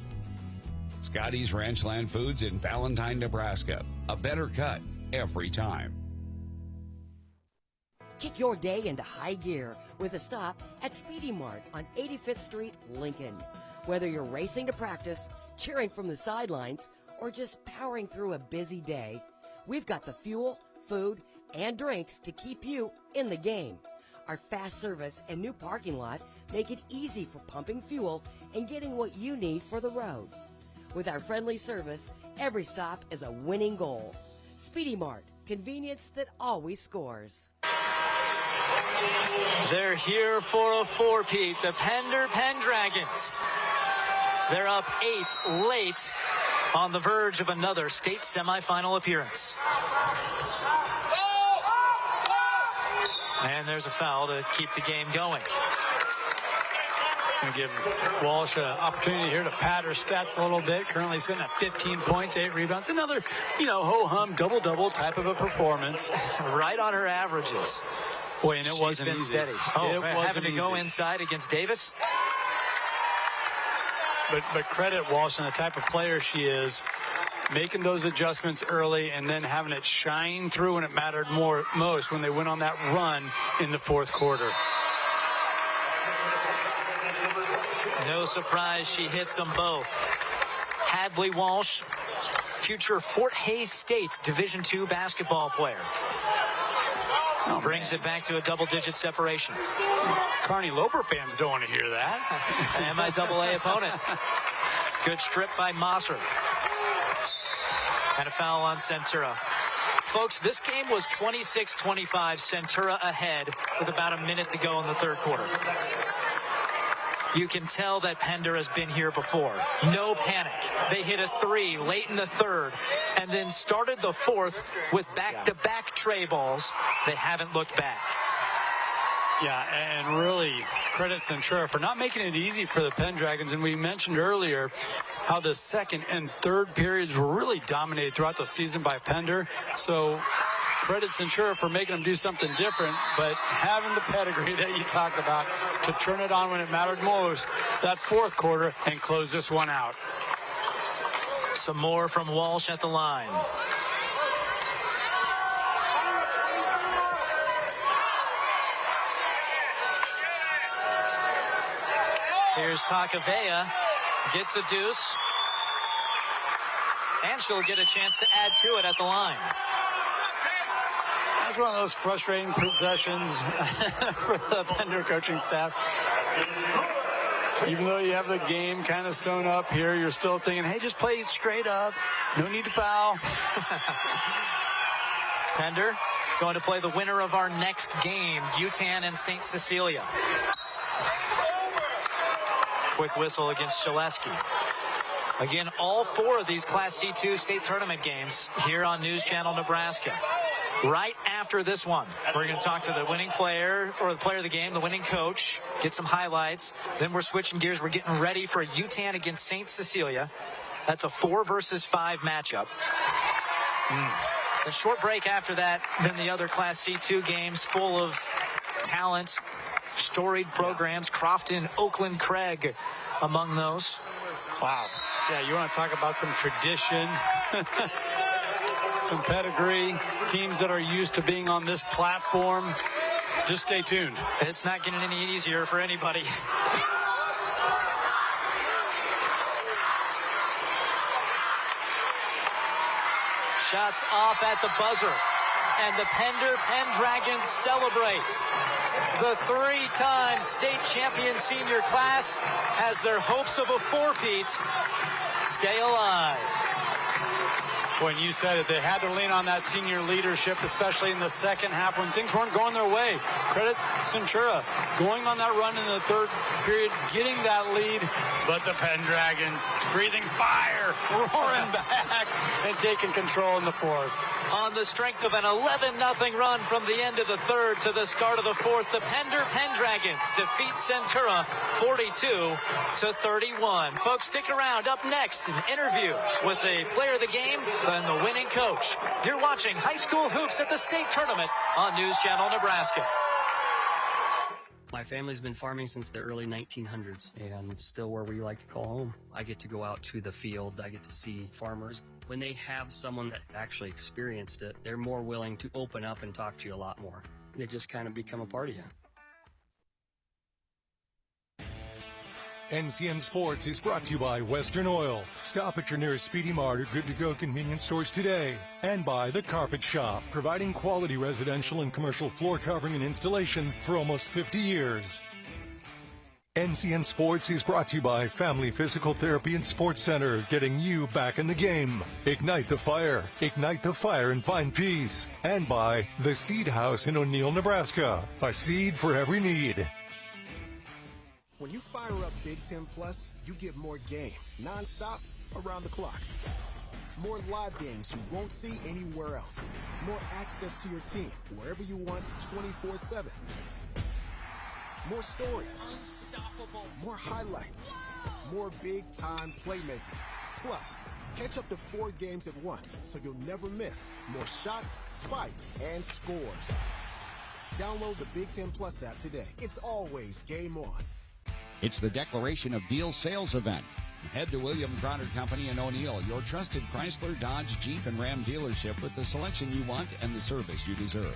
Scotty's Ranchland Foods in Valentine, Nebraska. A better cut every time. Kick your day into high gear with a stop at Speedy Mart on 85th Street, Lincoln. Whether you're racing to practice, cheering from the sidelines, or just powering through a busy day, we've got the fuel, food, and drinks to keep you in the game. Our fast service and new parking lot make it easy for pumping fuel and getting what you need for the road. With our friendly service, every stop is a winning goal. Speedy Mart, convenience that always scores. They're here for a four-peat, the Pender Pendragons. They're up 8 late on the verge of another state semifinal appearance. And there's a foul to keep the game going. Going to give Walsh an opportunity here to pad her stats a little bit. Currently sitting at 15 points, 8 rebounds. Another, ho-hum, double-double type of a performance. Right on her averages. Boy, and it wasn't been easy. Steady. It wasn't having to easy. go inside against Davis. But credit Walsh and the type of player she is, making those adjustments early and then having it shine through when it mattered most when they went on that run in the fourth quarter. No surprise she hits them both. Hadley Walsh, future Fort Hays State Division II basketball player. Brings it back to a double-digit separation. Kearney Loper fans don't want to hear that. MIAA opponent. Good strip by Mosser. And a foul on Centura. Folks, this game was 26-25. Centura ahead with about a minute to go in the third quarter. You can tell that Pender has been here before. No panic. They hit a 3 late in the third and then started the fourth with back-to-back tray balls. They haven't looked back. Yeah, and really credit Centura for not making it easy for the Pendragons. And we mentioned earlier how the second and third periods were really dominated throughout the season by Pender. So credit Centura for making them do something different, but having the pedigree that you talked about to turn it on when it mattered most, that fourth quarter, and close this one out. Some more from Walsh at the line. Here's Taukiuvea, gets a deuce, and she'll get a chance to add to it at the line. That's one of those frustrating possessions for the Pender coaching staff. Even though you have the game kind of sewn up here, you're still thinking, hey, just play it straight up. No need to foul. Pender going to play the winner of our next game, Yutan and St. Cecilia. Quick whistle against Shaleski. Again, all 4 of these Class C2 state tournament games here on News Channel Nebraska. Right after this one, we're going to talk to the winning player, or the player of the game, the winning coach, get some highlights. Then we're switching gears. We're getting ready for Yutan against St. Cecilia. That's a 4 versus 5 matchup. A short break after that, then the other Class C2 games full of talent, storied programs. Crofton, Oakland, Craig among those. Wow. Yeah, you want to talk about some tradition, some pedigree, teams that are used to being on this platform. Just stay tuned. It's not getting any easier for anybody. Shots off at the buzzer, and the Pender Pendragons celebrate. The three-time state champion senior class has their hopes of a four-peat stay alive. When you said it, they had to lean on that senior leadership, especially in the second half when things weren't going their way. Credit Centura going on that run in the third period, getting that lead, but the Pendragons breathing fire, roaring back, and taking control in the fourth. On the strength of an 11-0 run from the end of the third to the start of the fourth, the Pender Pendragons defeat Centura 42-31. Folks, stick around. Up next, an interview with the player of the game and the winning coach. You're watching high school hoops at the state tournament on News Channel Nebraska. My family's been farming since the early 1900s, and it's still where we like to call home. I get to go out to the field. I get to see farmers. When they have someone that actually experienced it, they're more willing to open up and talk to you a lot more. They just kind of become a part of you. NCN Sports is brought to you by Western Oil. Stop at your nearest Speedy Mart or Good to Go convenience stores today. And by The Carpet Shop, providing quality residential and commercial floor covering and installation for almost 50 years. NCN Sports is brought to you by Family Physical Therapy and Sports Center, getting you back in the game. Ignite the fire and find peace. And by The Seed House in O'Neill, Nebraska, a seed for every need. When you fire up Big Ten Plus, you get more game, non-stop, around the clock. More live games you won't see anywhere else. More access to your team, wherever you want, 24/7. More stories. Unstoppable. More highlights. More big-time playmakers. Plus, catch up to 4 games at once, so you'll never miss more shots, spikes, and scores. Download the Big Ten Plus app today. It's always game on. It's the Declaration of Deal sales event. Head to William Crowder Company in O'Neill, your trusted Chrysler, Dodge, Jeep, and Ram dealership with the selection you want and the service you deserve.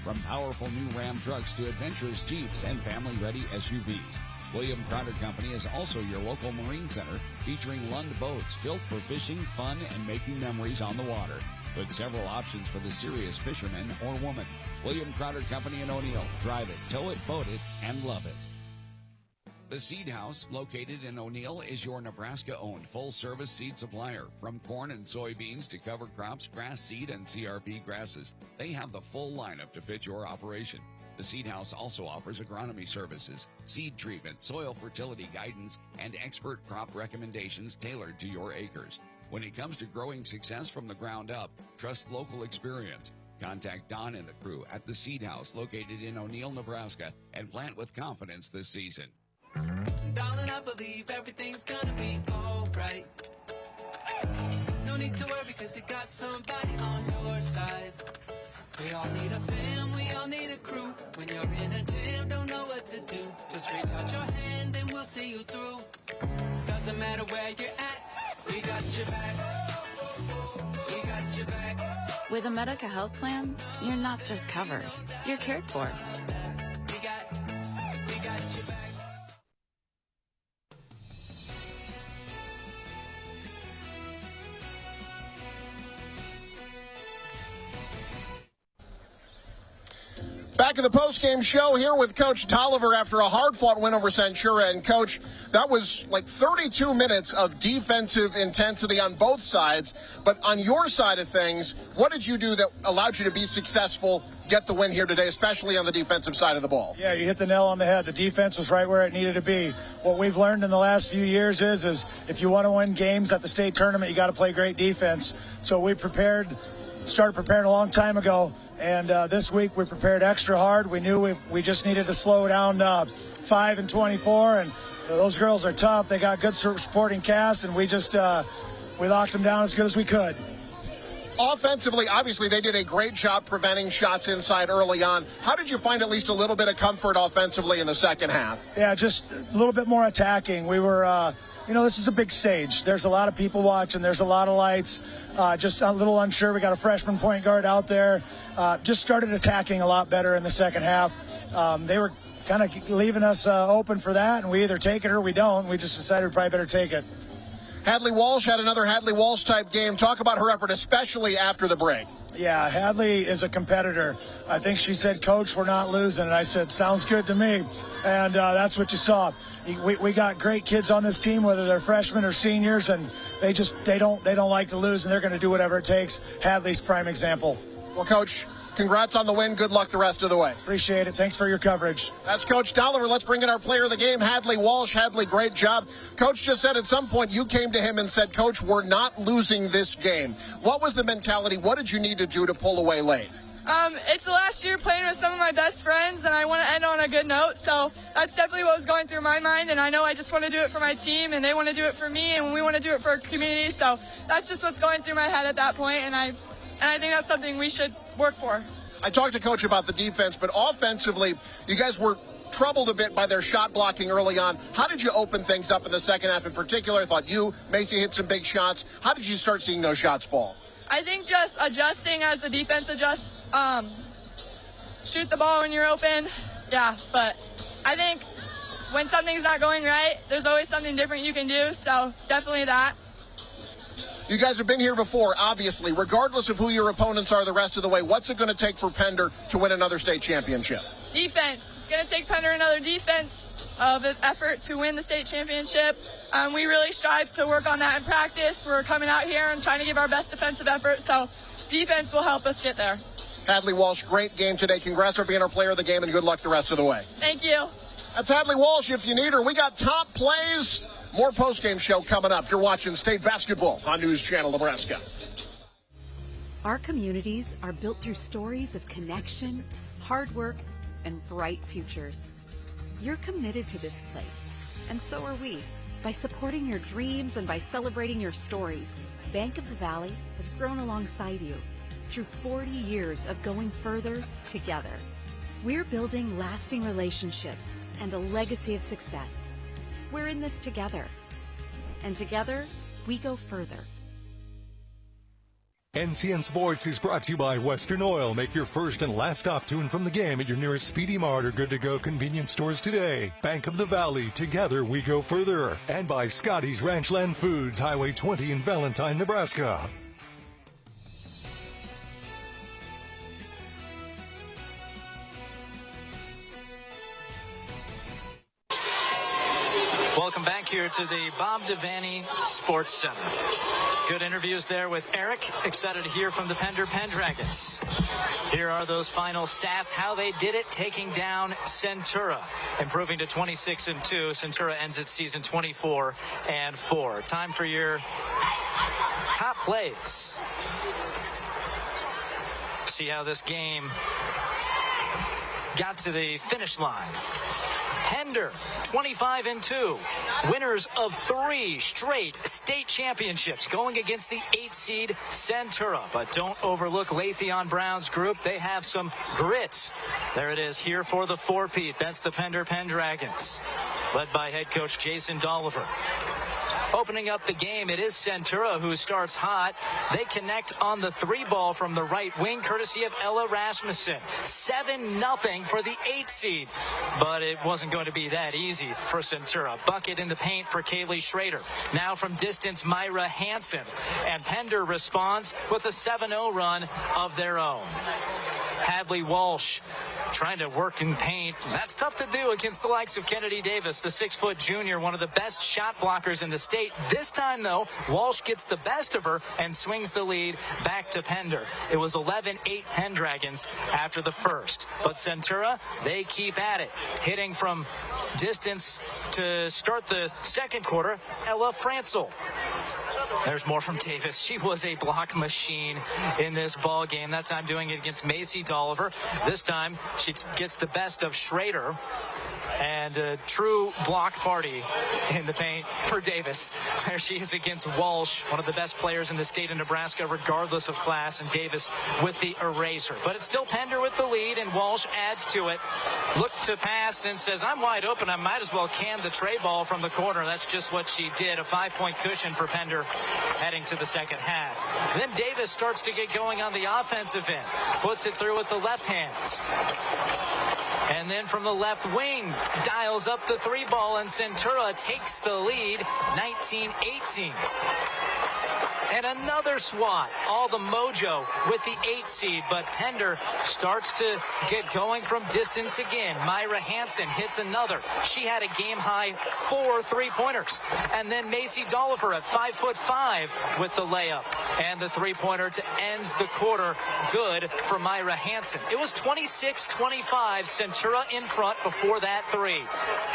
From powerful new Ram trucks to adventurous Jeeps and family-ready SUVs, William Crowder Company is also your local marine center featuring Lund boats built for fishing, fun, and making memories on the water, with several options for the serious fisherman or woman. William Crowder Company in O'Neill. Drive it, tow it, boat it, and love it. The Seed House, located in O'Neill, is your Nebraska-owned full-service seed supplier. From corn and soybeans to cover crops, grass seed, and CRP grasses, they have the full lineup to fit your operation. The Seed House also offers agronomy services, seed treatment, soil fertility guidance, and expert crop recommendations tailored to your acres. When it comes to growing success from the ground up, trust local experience. Contact Don and the crew at the Seed House, located in O'Neill, Nebraska, and plant with confidence this season. Darling, I believe everything's gonna be alright. No need to worry, cause you got somebody on your side. We all need a fam, we all need a crew. When you're in a jam, don't know what to do, just reach out your hand and we'll see you through. Doesn't matter where you're at, we got your back. We got your back. With a Medica health plan, you're not just covered, you're cared for. We got your back. Back at the postgame show here with Coach Tolliver after a hard-fought win over Centura. And, Coach, that was like 32 minutes of defensive intensity on both sides. But on your side of things, what did you do that allowed you to be successful, get the win here today, especially on the defensive side of the ball? Yeah, you hit the nail on the head. The defense was right where it needed to be. What we've learned in the last few years is if you want to win games at the state tournament, you got to play great defense. So we started preparing a long time ago. And this week we prepared extra hard. We knew we just needed to slow down 5 and 24. And those girls are tough. They got good supporting cast, and we just we locked them down as good as we could. Offensively, obviously, they did a great job preventing shots inside early on. How did you find at least a little bit of comfort offensively in the second half? Yeah, just a little bit more attacking. We were this is a big stage. There's a lot of people watching. There's a lot of lights. Just a little unsure. We got a freshman point guard out there. Just started attacking a lot better in the second half. They were kind of leaving us open for that, and we either take it or we don't. We just decided we probably better take it. Hadley Walsh had another Hadley Walsh type game. Talk about her effort, especially after the break. Yeah, Hadley is a competitor. I think she said, "Coach, we're not losing." And I said, "Sounds good to me." And that's what you saw. We got great kids on this team, whether they're freshmen or seniors, and they don't like to lose, and they're going to do whatever it takes. Hadley's prime example. Well, Coach, congrats on the win. Good luck the rest of the way. Appreciate it. Thanks for your coverage. That's Coach Dolliver. Let's bring in our player of the game, Hadley Walsh. Hadley, great job. Coach just said at some point you came to him and said, "Coach, we're not losing this game." What was the mentality? What did you need to do to pull away late? It's the last year playing with some of my best friends, and I want to end on a good note. So that's definitely what was going through my mind. And I know I just want to do it for my team, and they want to do it for me, and we want to do it for our community. So that's just what's going through my head at that point, and I think that's something we should work for. I talked to Coach about the defense, but offensively, you guys were troubled a bit by their shot blocking early on. How did you open things up in the second half in particular? I thought Macy hit some big shots. How did you start seeing those shots fall? I think just adjusting as the defense adjusts, shoot the ball when you're open. Yeah, but I think when something's not going right, there's always something different you can do, so definitely that. You guys have been here before, obviously. Regardless of who your opponents are the rest of the way, what's it going to take for Pender to win another state championship? Defense. It's going to take Pender another defense effort to win the state championship. We really strive to work on that in practice. We're coming out here and trying to give our best defensive effort, so defense will help us get there. Hadley Walsh, great game today. Congrats for being our player of the game, and good luck the rest of the way. Thank you. That's Hadley Walsh. If you need her, we got top plays. More postgame show coming up. You're watching State Basketball on News Channel Nebraska. Our communities are built through stories of connection, hard work, and bright futures. You're committed to this place, and so are we. By supporting your dreams and by celebrating your stories, Bank of the Valley has grown alongside you through 40 years of going further together. We're building lasting relationships and a legacy of success. We're in this together, and together we go further. NCN Sports is brought to you by Western Oil. Make your first and last stop to and from the game at your nearest Speedy Mart or Good to Go convenience stores today. Bank of the Valley, together we go further. And by Scotty's Ranchland Foods, Highway 20 in Valentine, Nebraska. Welcome back here to the Bob Devaney Sports Center. Good interviews there with Eric. Excited to hear from the Pendragons. Here are those final stats, how they did it, taking down Centura, improving to 26-2. Centura ends its season 24-4. Time for your top plays. See how this game got to the finish line. Pender, 25-2, winners of 3 straight state championships, going against the 8-seed Centura. But don't overlook Lathion Brown's group. They have some grit. There it is, here for the four-peat. That's the Pendragons, led by head coach Jason Dolliver. Opening up the game, it is Centura who starts hot. They connect on the 3-ball from the right wing, courtesy of Ella Rasmussen. 7-0 for the 8-seed. But it wasn't going to be that easy for Centura. Bucket in the paint for Kaylee Schrader. Now from distance, Myra Hansen. And Pender responds with a 7-0 run of their own. Hadley Walsh trying to work in paint. That's tough to do against the likes of Kennedy Davis, the 6-foot junior, one of the best shot blockers in the state. This time, though, Walsh gets the best of her and swings the lead back to Pender. It was 11-8 Pendragons after the first. But Centura, they keep at it. Hitting from distance to start the second quarter, Ella Francel. There's more from Davis. She was a block machine in this ball game. That time doing it against Macy Dolliver. This time she gets the best of Schrader. And a true block party in the paint for Davis. There she is against Walsh, one of the best players in the state of Nebraska, regardless of class, and Davis with the eraser. But it's still Pender with the lead, and Walsh adds to it. Looked to pass, then says, I'm wide open. I might as well can the tray ball from the corner. That's just what she did. A 5-point cushion for Pender heading to the second half. Then Davis starts to get going on the offensive end. Puts it through with the left hands. And then from the left wing, dials up the 3-ball, and Centura takes the lead, 19-18. And another swat, all the mojo with the 8 seed, but Pender starts to get going from distance again. Myra Hansen hits another. She had a game-high 4 3-pointers. And then Macy Dollifer at 5'5" with the layup. And the 3-pointer to end the quarter, good for Myra Hansen. It was 26-25, Centura in front before that 3.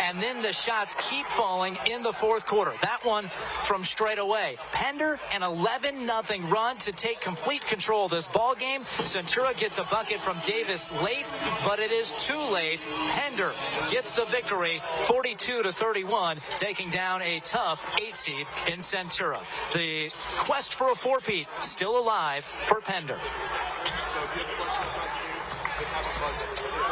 And then the shots keep falling in the fourth quarter. That one from straight away. Pender and 11-0 run to take complete control of this ball game. Centura gets a bucket from Davis late, but it is too late. Pender gets the victory, 42-31, taking down a tough 8 seed in Centura. The quest for a four-peat still alive for Pender.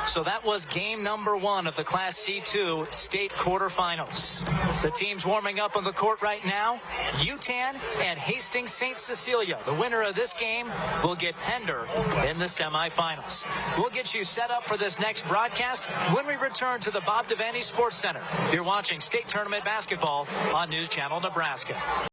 So that was game number 1 of the Class C2 state quarterfinals. The teams warming up on the court right now, Yutan and Hastings St. Cecilia. The winner of this game will get Pender in the semifinals. We'll get you set up for this next broadcast when we return to the Bob Devaney Sports Center. You're watching State Tournament Basketball on News Channel Nebraska.